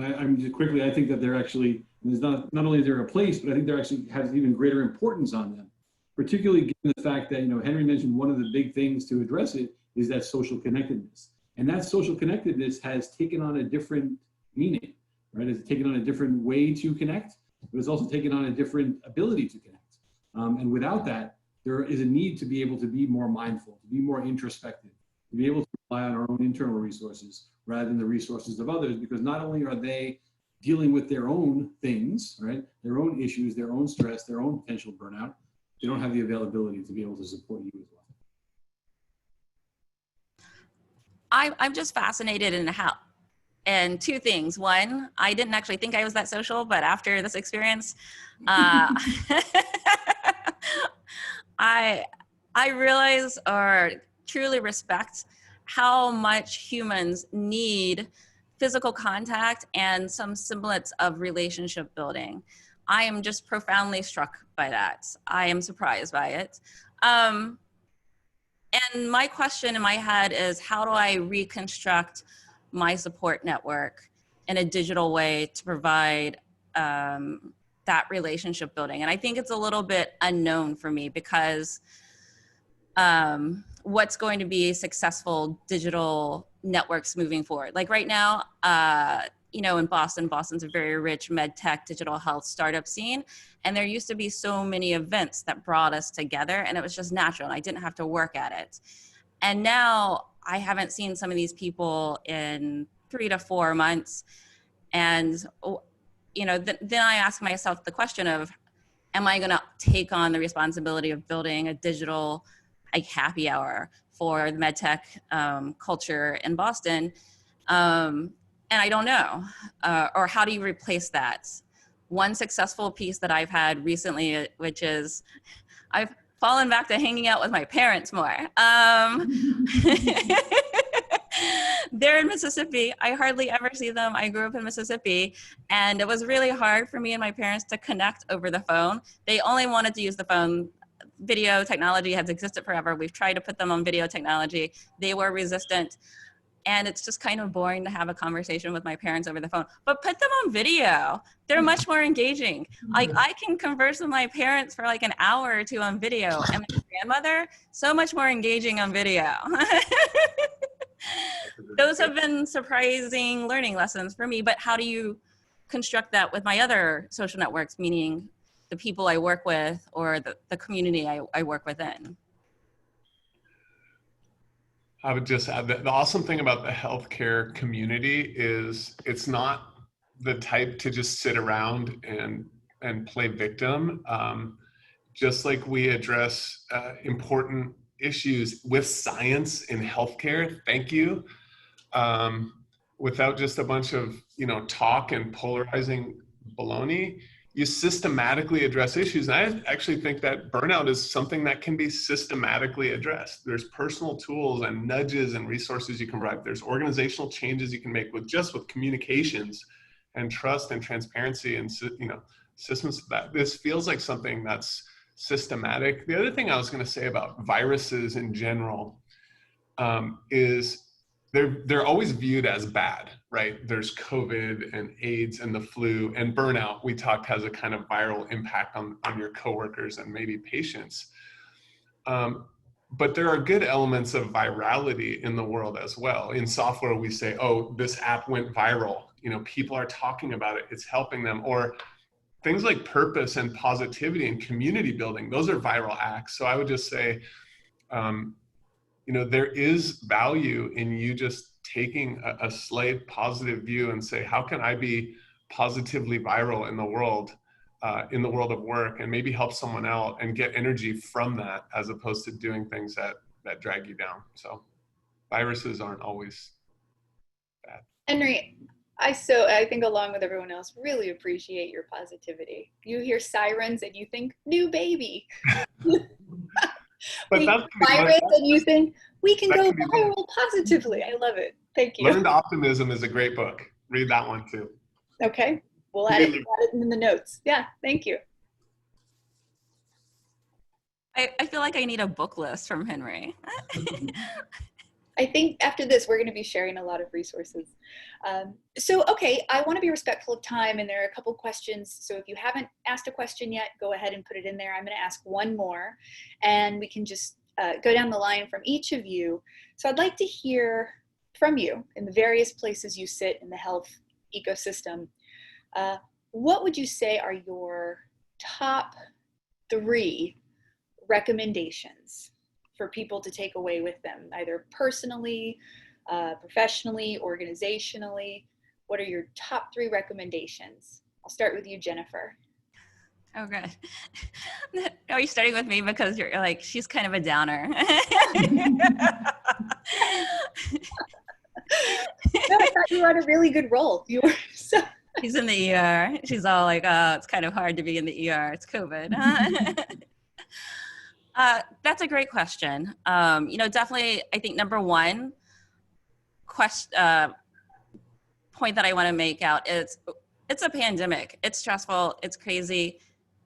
F: I think that they're actually, there's not only is there a place, but I think there actually has even greater importance on them, particularly given the fact that, Henry mentioned one of the big things to address it is that social connectedness. And that social connectedness has taken on a different meaning, right? It's taken on a different way to connect, but it's also taken on a different ability to connect. And without that, there is a need to be able to be more mindful, to be more introspective, to be able to rely on our own internal resources rather than the resources of others, because not only are they dealing with their own things, right? Their own issues, their own stress, their own potential burnout, they don't have the availability to be able to support you as well.
E: I'm just fascinated in how, and two things. One, I didn't actually think I was that social, but after this experience, I realize or truly respect how much humans need physical contact and some semblance of relationship building. I am just profoundly struck by that. I am surprised by it. And my question in my head is, how do I reconstruct my support network in a digital way to provide that relationship building? And I think it's a little bit unknown for me because what's going to be successful digital networks moving forward? Like right now, in Boston's a very rich med tech digital health startup scene. And there used to be so many events that brought us together and it was just natural. And I didn't have to work at it. And now I haven't seen some of these people in 3 to 4 months. And, then I ask myself the question of, am I going to take on the responsibility of building a digital happy hour for the medtech culture in Boston? And I don't know. Or how do you replace that? One successful piece that I've had recently, which is I've fallen back to hanging out with my parents more. They're in Mississippi. I hardly ever see them. I grew up in Mississippi, and it was really hard for me and my parents to connect over the phone. They only wanted to use the phone. Video technology has existed forever. We've tried to put them on video technology. They were resistant. And it's just kind of boring to have a conversation with my parents over the phone. But put them on video. They're much more engaging. I can converse with my parents for like an hour or two on video. And my grandmother, so much more engaging on video. Those have been surprising learning lessons for me. But how do you construct that with my other social networks, meaning the people I work with or the community I work within?
D: I would just add that the awesome thing about the healthcare community is it's not the type to just sit around and play victim. Just like we address important issues with science in healthcare, thank you, without just a bunch of talk and polarizing baloney. You systematically address issues. And I actually think that burnout is something that can be systematically addressed. There's personal tools and nudges and resources you can provide. There's organizational changes you can make with communications and trust and transparency and systems. That this feels like something that's systematic. The other thing I was going to say about viruses in general is they're always viewed as bad, right? There's COVID and AIDS and the flu and burnout. We talked has a kind of viral impact on your coworkers and maybe patients. But there are good elements of virality in the world as well. In software, we say, oh, this app went viral. People are talking about it. It's helping them. Or things like purpose and positivity and community building, those are viral acts. So I would just say, there is value in you just taking a slight positive view and say, how can I be positively viral in the world of work, and maybe help someone out and get energy from that, as opposed to doing things that drag you down. So viruses aren't always bad.
C: Henry, I think along with everyone else, really appreciate your positivity. You hear sirens and you think, new baby.
D: But that's
C: virus and you think, we can go viral positively. I love it. Thank you.
D: Learned Optimism is a great book. Read that one too.
C: Okay. We'll add it in the notes. Yeah, thank you.
E: I feel like I need a book list from Henry.
C: I think after this, we're going to be sharing a lot of resources. Okay, I want to be respectful of time, and there are a couple questions. So if you haven't asked a question yet, go ahead and put it in there. I'm going to ask one more, and we can just go down the line from each of you. So I'd like to hear from you in the various places you sit in the health ecosystem. What would you say are your top 3 recommendations for people to take away with them, either personally, professionally, organizationally? What are your top 3 recommendations? I'll start with you, Jennifer.
E: Oh, good. Are you starting with me because you're like, she's kind of a downer?
C: No, I thought you were on a really good roll. You were so.
E: She's in the ER. She's all like, oh, it's kind of hard to be in the ER. It's COVID. That's a great question. Definitely, I think number one point that I want to make out is it's a pandemic. It's stressful. It's crazy.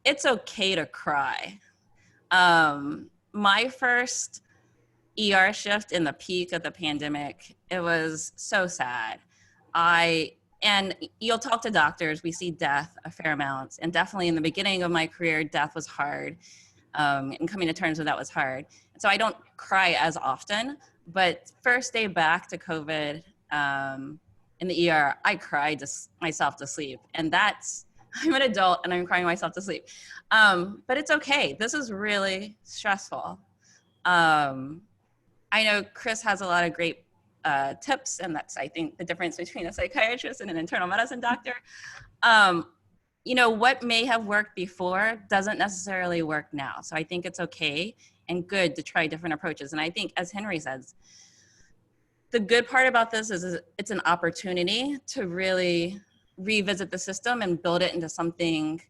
E: It's okay to cry. My first ER shift in the peak of the pandemic, it was so sad. And you'll talk to doctors, we see death a fair amount. And definitely in the beginning of my career, death was hard. And coming to terms with that was hard. So I don't cry as often, but first day back to COVID in the ER, I cried myself to sleep. And I'm an adult and I'm crying myself to sleep. But it's okay. This is really stressful. I know Chris has a lot of great tips, and that's, I think, the difference between a psychiatrist and an internal medicine doctor. What may have worked before doesn't necessarily work now. So I think it's okay and good to try different approaches. And I think, as Henry says, the good part about this is it's an opportunity to really revisit the system and build it into something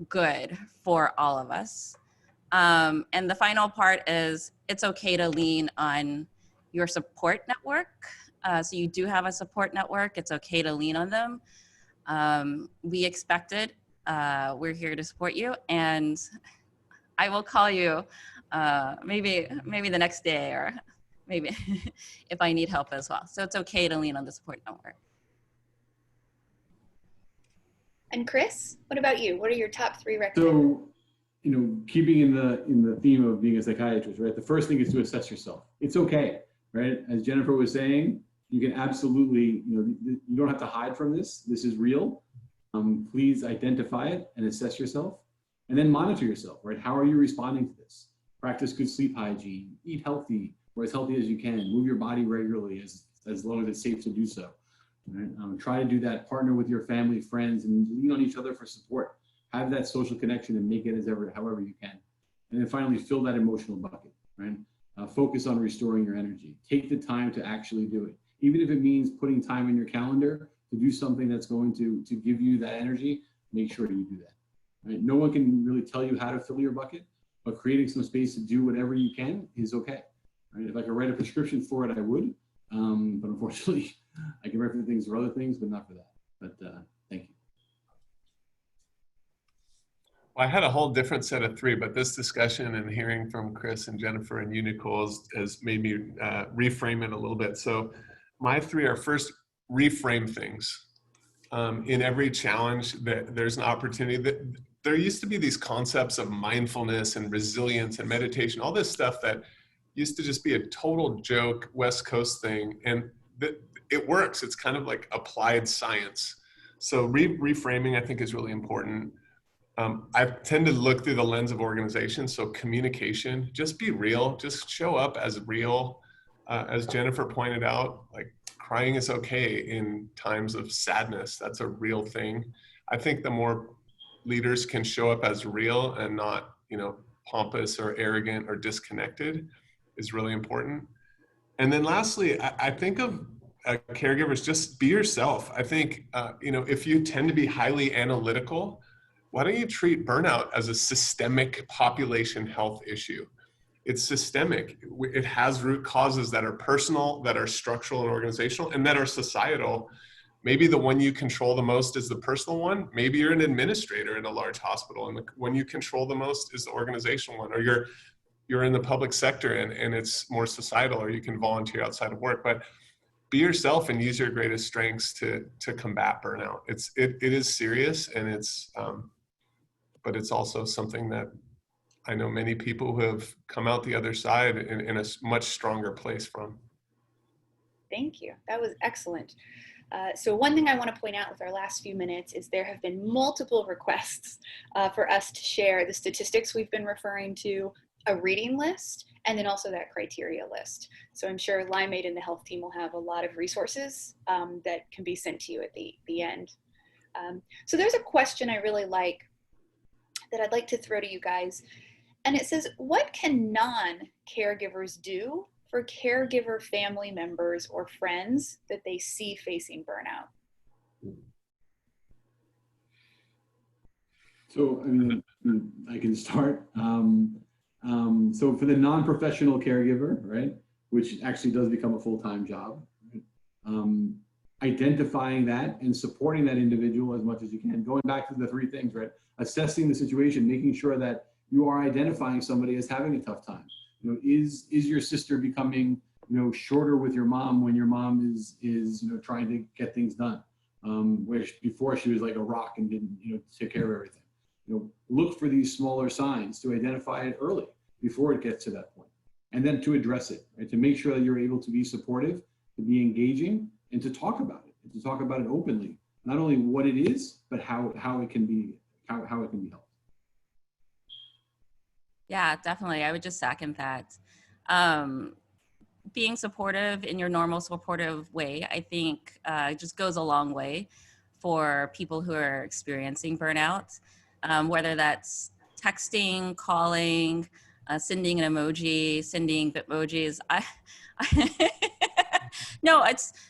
E: good for all of us. And the final part is it's okay to lean on your support network. So you do have a support network. It's okay to lean on them. We expect it. We're here to support you. And I will call you maybe the next day, or maybe if I need help as well. So it's okay to lean on the support network.
C: And Chris, what about you? What are your top 3 recommendations?
F: So, keeping in the theme of being a psychiatrist, right? The first thing is to assess yourself. It's okay, right? As Jennifer was saying, you can absolutely, you don't have to hide from this. This is real. Please identify it and assess yourself, and then monitor yourself, right? How are you responding to this? Practice good sleep hygiene, eat healthy, or as healthy as you can, move your body regularly as long as it's safe to do so. Right? Try to do that, partner with your family, friends, and lean on each other for support. Have that social connection and make it however you can. And then finally, fill that emotional bucket, right? Focus on restoring your energy. Take the time to actually do it. Even if it means putting time in your calendar to do something that's going to give you that energy, make sure you do that. Right? No one can really tell you how to fill your bucket, but creating some space to do whatever you can is okay. Right? If I could write a prescription for it, I would. But unfortunately, I can write for things for other things, but not for that. But thank you.
D: Well, I had a whole different set of 3, but this discussion and hearing from Chris and Jennifer and you, Nicole, has made me reframe it a little bit. So my 3 are: first, reframe things. In every challenge, there's an opportunity. There used to be these concepts of mindfulness and resilience and meditation, all this stuff that used to just be a total joke, West Coast thing. And it works. It's kind of like applied science. So reframing, I think, is really important. I tend to look through the lens of organization. So communication, just be real, just show up as real. As Jennifer pointed out, like crying is okay in times of sadness. That's a real thing. I think the more leaders can show up as real and not, pompous or arrogant or disconnected is really important. And then lastly, I think of caregivers, just be yourself. I think, if you tend to be highly analytical, why don't you treat burnout as a systemic population health issue? It's systemic. It has root causes that are personal, that are structural and organizational, and that are societal. Maybe the one you control the most is the personal one. Maybe you're an administrator in a large hospital, and the one you control the most is the organizational one, or you're in the public sector and it's more societal, or you can volunteer outside of work. But be yourself and use your greatest strengths to combat burnout. It is serious, and but it's also something that I know many people who have come out the other side in a much stronger place from.
C: Thank you. That was excellent. So one thing I want to point out with our last few minutes is there have been multiple requests for us to share the statistics we've been referring to, a reading list, and then also that criteria list. So I'm sure Limeade and the health team will have a lot of resources that can be sent to you at the end. So there's a question I really like that I'd like to throw to you guys. And it says, what can non-caregivers do for caregiver family members or friends that they see facing burnout?
F: So, I can start. So for the non-professional caregiver, right, which actually does become a full-time job, right? Identifying that and supporting that individual as much as you can. Going back to the three things, right? Assessing the situation, making sure that you are identifying somebody as having a tough time. Is your sister becoming, shorter with your mom when your mom is trying to get things done? Where before she was like a rock and didn't, take care of everything. Look for these smaller signs to identify it early before it gets to that point, and then to address it, right? To make sure that you're able to be supportive, to be engaging, and to talk about it, and to talk about it openly. Not only what it is, but how it can be helped.
E: Yeah, definitely. I would just second that. Being supportive in your normal supportive way, I think just goes a long way for people who are experiencing burnout, whether that's texting, calling, sending an emoji, sending Bitmojis. No,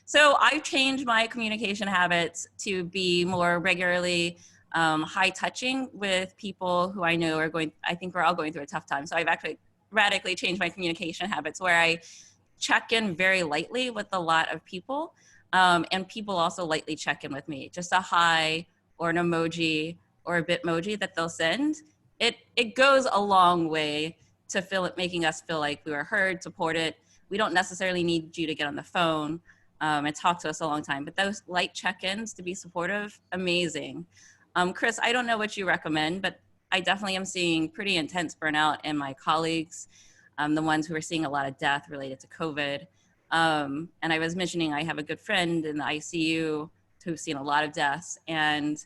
E: so I've changed my communication habits to be more regularly high touching with people who I know I think we're all going through a tough time. So I've actually radically changed my communication habits where I check in very lightly with a lot of people, and people also lightly check in with me. Just a hi or an emoji or a Bitmoji that they'll send. It goes a long way to making us feel like we were heard, supported. We don't necessarily need you to get on the phone and talk to us a long time, but those light check-ins to be supportive, amazing. Chris, I don't know what you recommend, but I definitely am seeing pretty intense burnout in my colleagues, the ones who are seeing a lot of death related to COVID. And I was mentioning I have a good friend in the ICU who's seen a lot of deaths, and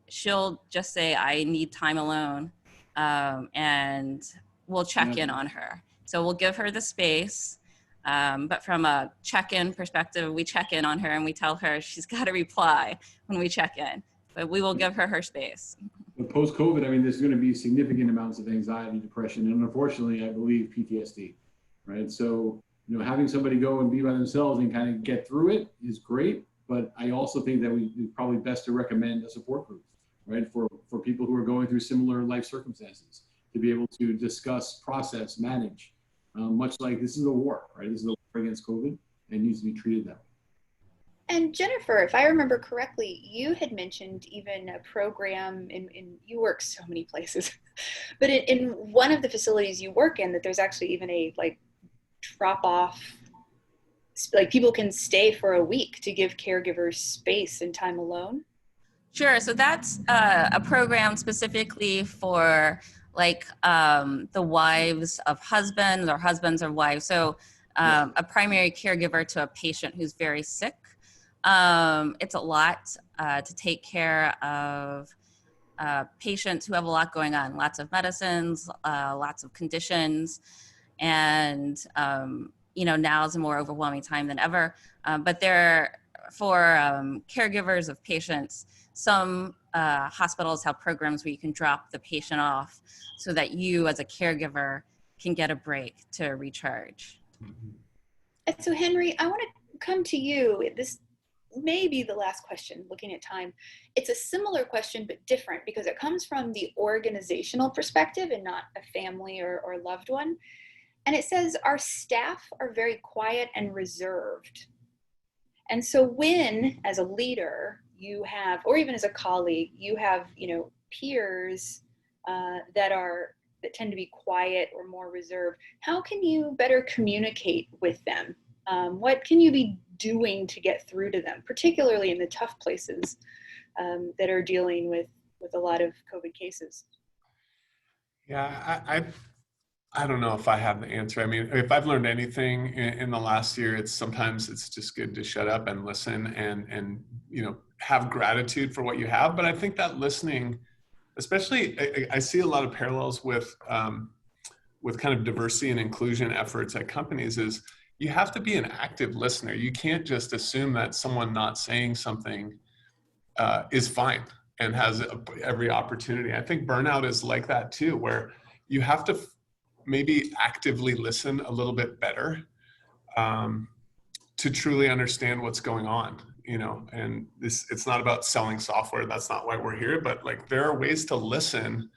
E: she'll just say, I need time alone, and we'll check in on her. So we'll give her the space, but from a check-in perspective, we check in on her and we tell her she's got to reply when we check in. But we will give her space.
F: But post-COVID, there's going to be significant amounts of anxiety, depression, and unfortunately, I believe PTSD, right? So, having somebody go and be by themselves and kind of get through it is great. But I also think that it's probably best to recommend a support group, right? For people who are going through similar life circumstances, to be able to discuss, process, manage, much like this is a war, right? This is a war against COVID and needs to be treated that way.
C: And Jennifer, if I remember correctly, you had mentioned even a program you work so many places, but in one of the facilities you work in, that there's actually even a drop off, like people can stay for a week to give caregivers space and time alone.
E: Sure. So that's a program specifically for the wives of husbands or husbands of wives. So a primary caregiver to a patient who's very sick. It's a lot to take care of patients who have a lot going on, lots of medicines, lots of conditions, and now is a more overwhelming time than ever. But for caregivers of patients, some hospitals have programs where you can drop the patient off so that you as a caregiver can get a break to recharge.
C: And so Henry, I want to come to you. This may be the last question, looking at time. It's a similar question, but different because it comes from the organizational perspective and not a family or loved one. And it says, our staff are very quiet and reserved. And so when, as a leader, you have, or even as a colleague, you have, peers that tend to be quiet or more reserved, how can you better communicate with them? What can you be doing to get through to them, particularly in the tough places that are dealing with a lot of COVID cases?
D: Yeah, I don't know if I have the answer. I mean, if I've learned anything in the last year, sometimes it's just good to shut up and listen and have gratitude for what you have. But I think that listening, especially, I see a lot of parallels with kind of diversity and inclusion efforts at companies. Is you have to be an active listener. You can't just assume that someone not saying something is fine and has every opportunity. I think burnout is like that too, where you have to maybe actively listen a little bit better to truly understand what's going on, and it's not about selling software. That's not why we're here, but like there are ways to listen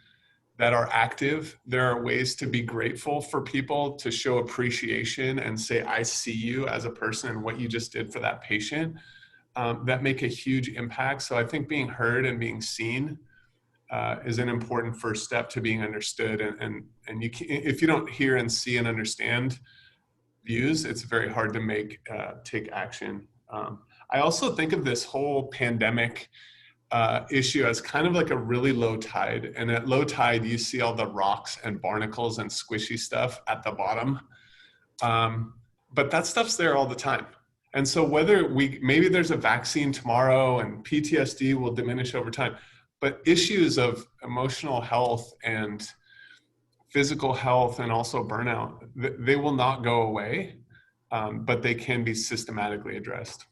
D: that are active. There are ways to be grateful for people, to show appreciation and say, I see you as a person and what you just did for that patient, that make a huge impact. So I think being heard and being seen is an important first step to being understood. And you can, if you don't hear and see and understand views, it's very hard to take action. I also think of this whole pandemic issue as kind of like a really low tide. And at low tide, you see all the rocks and barnacles and squishy stuff at the bottom. But that stuff's there all the time. And so whether maybe there's a vaccine tomorrow and PTSD will diminish over time, but issues of emotional health and physical health and also burnout, they will not go away, but they can be systematically addressed.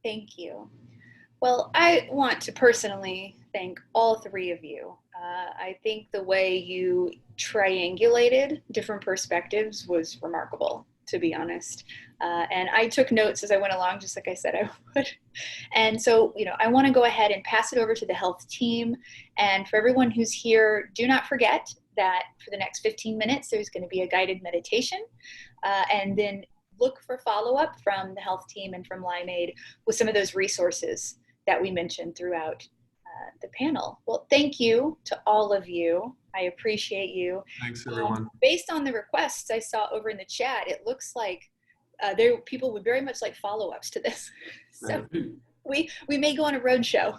C: Thank you. Well, I want to personally thank all three of you. I think the way you triangulated different perspectives was remarkable, to be honest. And I took notes as I went along, just like I said I would. And so, I want to go ahead and pass it over to the health team. And for everyone who's here, do not forget that for the next 15 minutes, there's going to be a guided meditation. And then look for follow-up from the health team and from Limeade with some of those resources that we mentioned throughout the panel. Well, thank you to all of you. I appreciate you.
D: Thanks, everyone.
C: Based on the requests I saw over in the chat, it looks like people would very much like follow-ups to this. So we may go on a road show.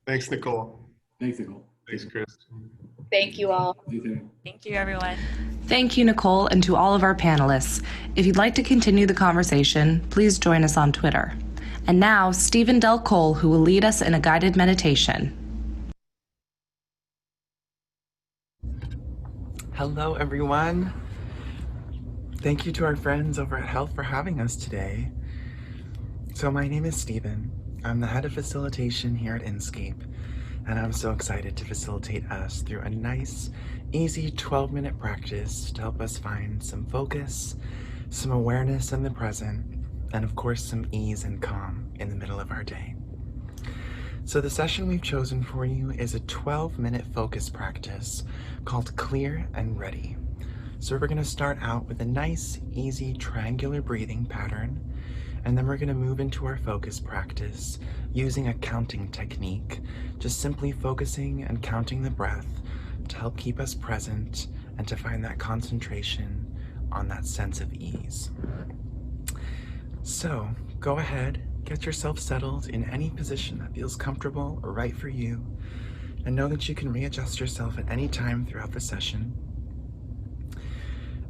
D: Thanks, Nicole.
F: Thanks, Nicole.
D: Thanks, Chris.
C: Thank you all.
E: Thank you, everyone.
B: Thank you, Nicole, and to all of our panelists. If you'd like to continue the conversation, please join us on Twitter. And now, Stephen Del Cole, who will lead us in a guided meditation.
G: Hello, everyone. Thank you to our friends over at Health for having us today. So my name is Stephen. I'm the head of facilitation here at Inscape, and I'm so excited to facilitate us through a nice, easy 12-minute practice to help us find some focus, some awareness in the present, and of course some ease and calm in the middle of our day. So the session we've chosen for you is a 12-minute focus practice called Clear and Ready. So we're going to start out with a nice, easy triangular breathing pattern, and then we're going to move into our focus practice using a counting technique, just simply focusing and counting the breath to help keep us present and to find that concentration on that sense of ease. So go ahead, get yourself settled in any position that feels comfortable or right for you, and know that you can readjust yourself at any time throughout the session.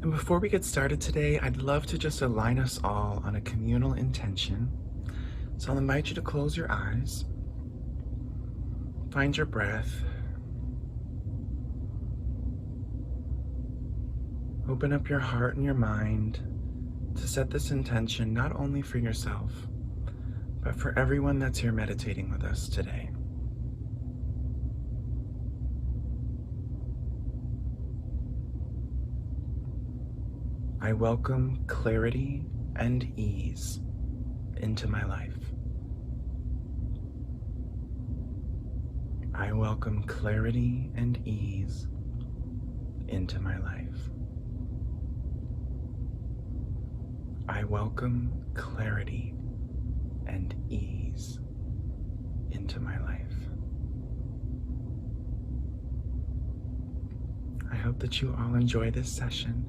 G: And before we get started today, I'd love to just align us all on a communal intention. So I'll invite you to close your eyes, find your breath, open up your heart and your mind to set this intention not only for yourself, but for everyone that's here meditating with us today. I welcome clarity and ease into my life. I welcome clarity and ease into my life. I welcome clarity and ease into my life. I hope that you all enjoy this session,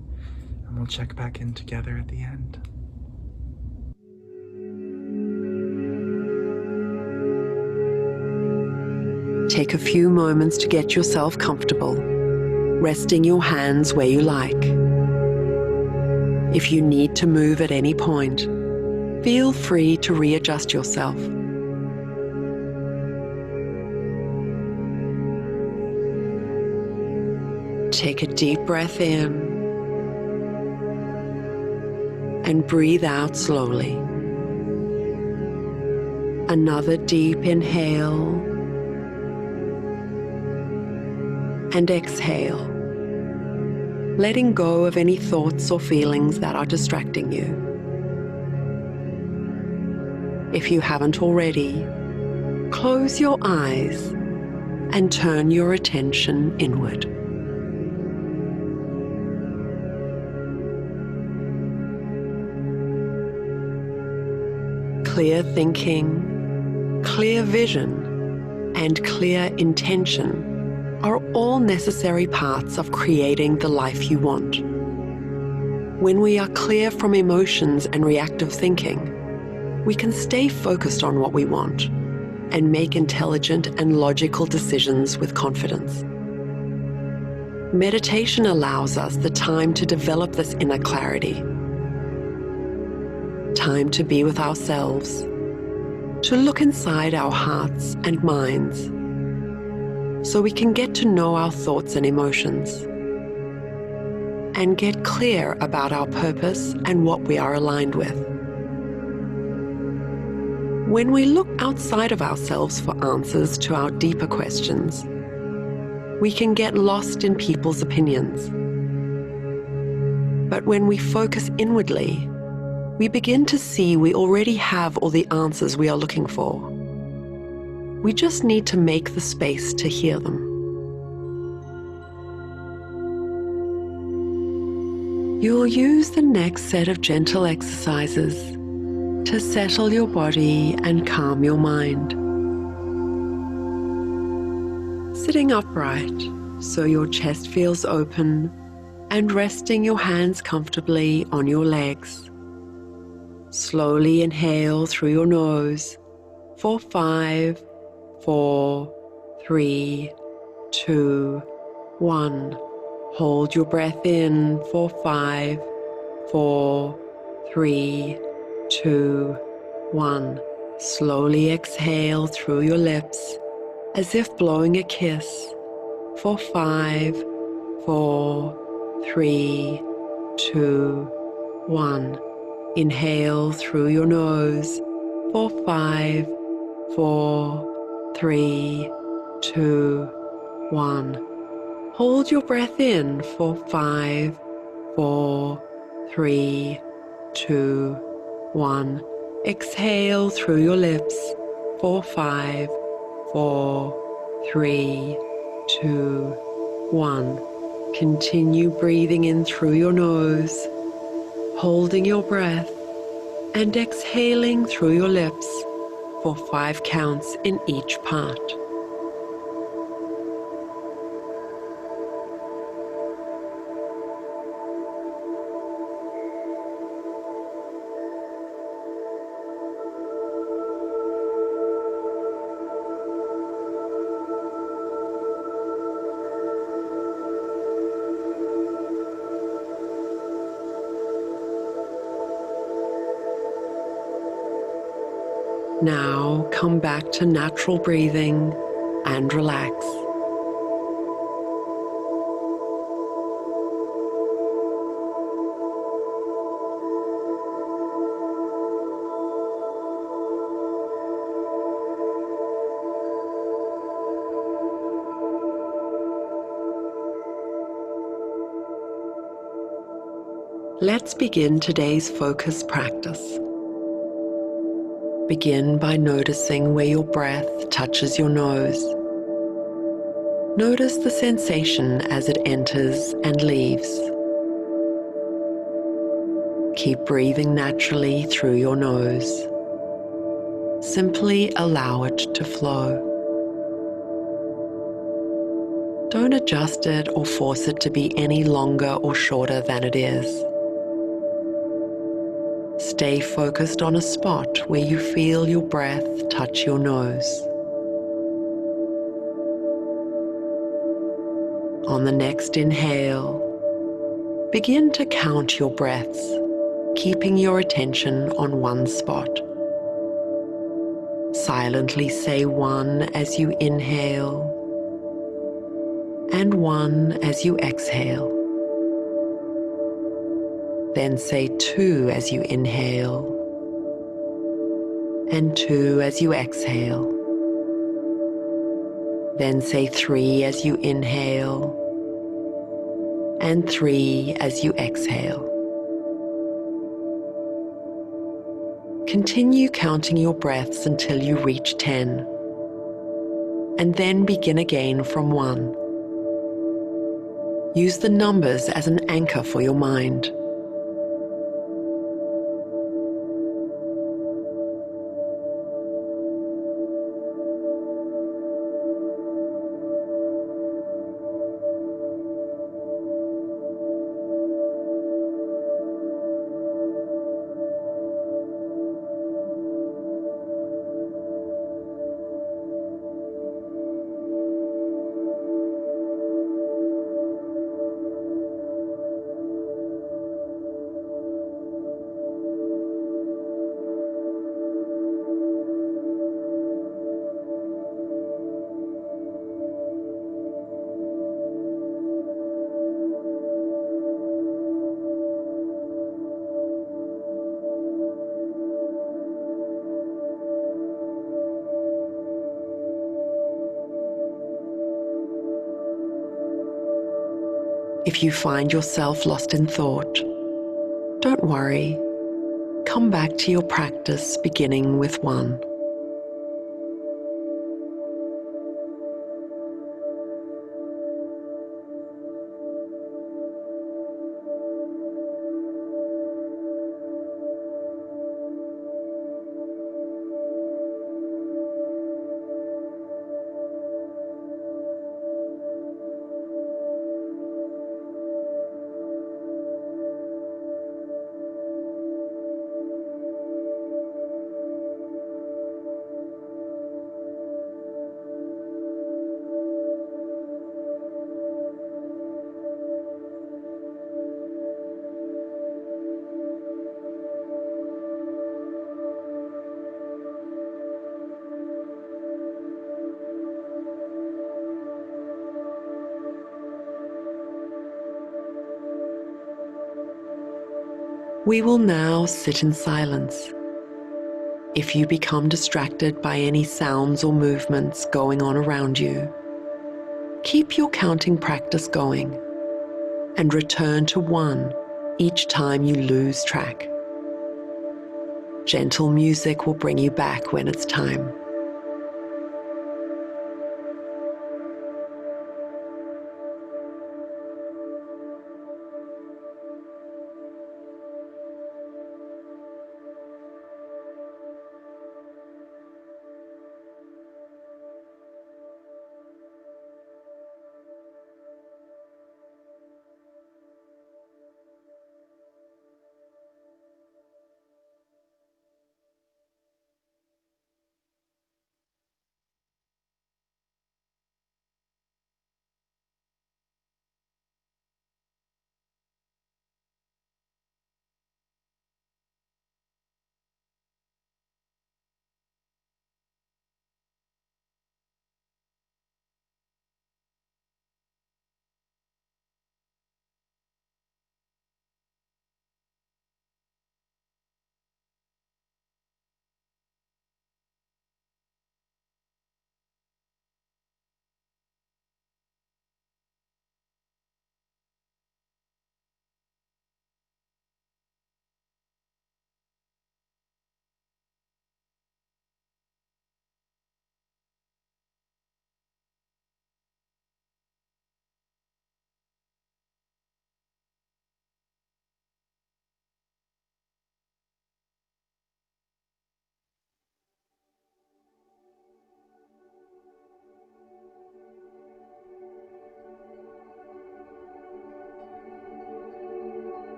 G: and we'll check back in together at the end.
H: Take a few moments to get yourself comfortable, resting your hands where you like. If you need to move at any point, feel free to readjust yourself. Take a deep breath in and breathe out slowly. Another deep inhale and exhale, letting go of any thoughts or feelings that are distracting you. If you haven't already, close your eyes and turn your attention inward. Clear thinking, clear vision, and clear intention are all necessary parts of creating the life you want. When we are clear from emotions and reactive thinking, we can stay focused on what we want and make intelligent and logical decisions with confidence. Meditation allows us the time to develop this inner clarity, time to be with ourselves, to look inside our hearts and minds, so we can get to know our thoughts and emotions and get clear about our purpose and what we are aligned with. When we look outside of ourselves for answers to our deeper questions, we can get lost in people's opinions. But when we focus inwardly, we begin to see we already have all the answers we are looking for. We just need to make the space to hear them. You'll use the next set of gentle exercises to settle your body and calm your mind. Sitting upright so your chest feels open and resting your hands comfortably on your legs. Slowly inhale through your nose for 5, 4, 3, 2, 1. Hold your breath in for 5, 4, 3, 2, 1. Slowly exhale through your lips as if blowing a kiss for 5, 4, 3, 2, 1. Inhale through your nose for 5, 4, 3, 2, 1. Hold your breath in for 5, 4, 3, 2, 1. Exhale through your lips for 5, 4, 3, 2, 1. Continue breathing in through your nose, holding your breath, and exhaling through your lips for 5 counts in each part. Now come back to natural breathing and relax. Let's begin today's focus practice. Begin by noticing where your breath touches your nose. Notice the sensation as it enters and leaves. Keep breathing naturally through your nose. Simply allow it to flow. Don't adjust it or force it to be any longer or shorter than it is. Stay focused on a spot where you feel your breath touch your nose. On the next inhale, begin to count your breaths, keeping your attention on one spot. Silently say 1 as you inhale and 1 as you exhale. Then say 2 as you inhale and 2 as you exhale. Then say 3 as you inhale and 3 as you exhale. Continue counting your breaths until you reach 10, and then begin again from 1. Use the numbers as an anchor for your mind. If you find yourself lost in thought, don't worry. Come back to your practice beginning with 1. We will now sit in silence. If you become distracted by any sounds or movements going on around you, keep your counting practice going and return to 1 each time you lose track. Gentle music will bring you back when it's time.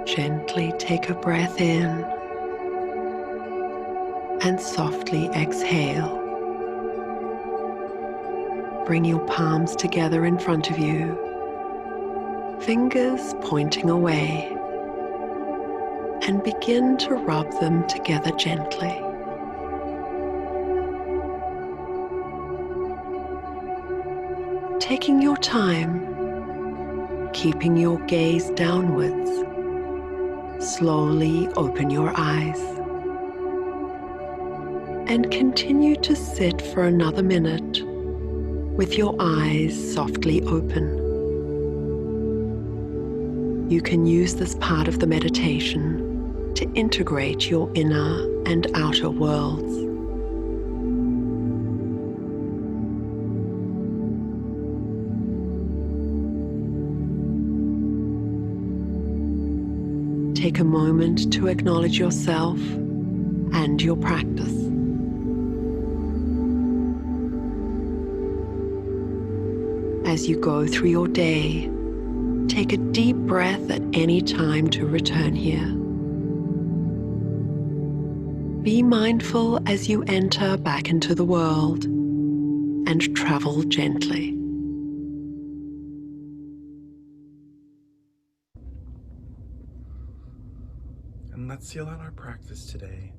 H: Gently take a breath in and softly exhale. Bring your palms together in front of you, fingers pointing away, and begin to rub them together gently. Taking your time, keeping your gaze downwards, slowly open your eyes and continue to sit for another minute with your eyes softly open. You can use this part of the meditation to integrate your inner and outer worlds. Take a moment to acknowledge yourself and your practice. As you go through your day, take a deep breath at any time to return here. Be mindful as you enter back into the world and travel gently.
G: And let's seal out our practice today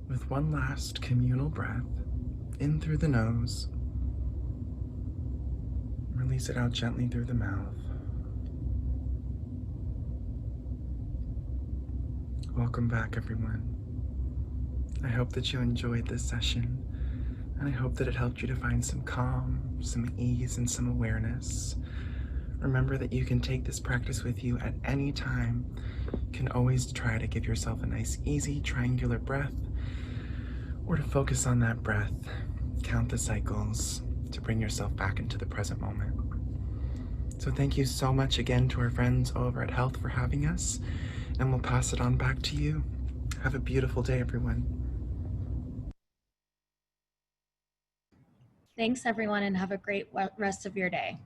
G: with one last communal breath in through the nose. Release it out gently through the mouth. Welcome back, everyone. I hope that you enjoyed this session, and I hope that it helped you to find some calm, some ease, and some awareness. Remember that you can take this practice with you at any time. You can always try to give yourself a nice, easy, triangular breath, or to focus on that breath, count the cycles to bring yourself back into the present moment. So thank you so much again to our friends over at Health for having us, and we'll pass it on back to you. Have a beautiful day, everyone.
I: Thanks, everyone, and have a great rest of your day.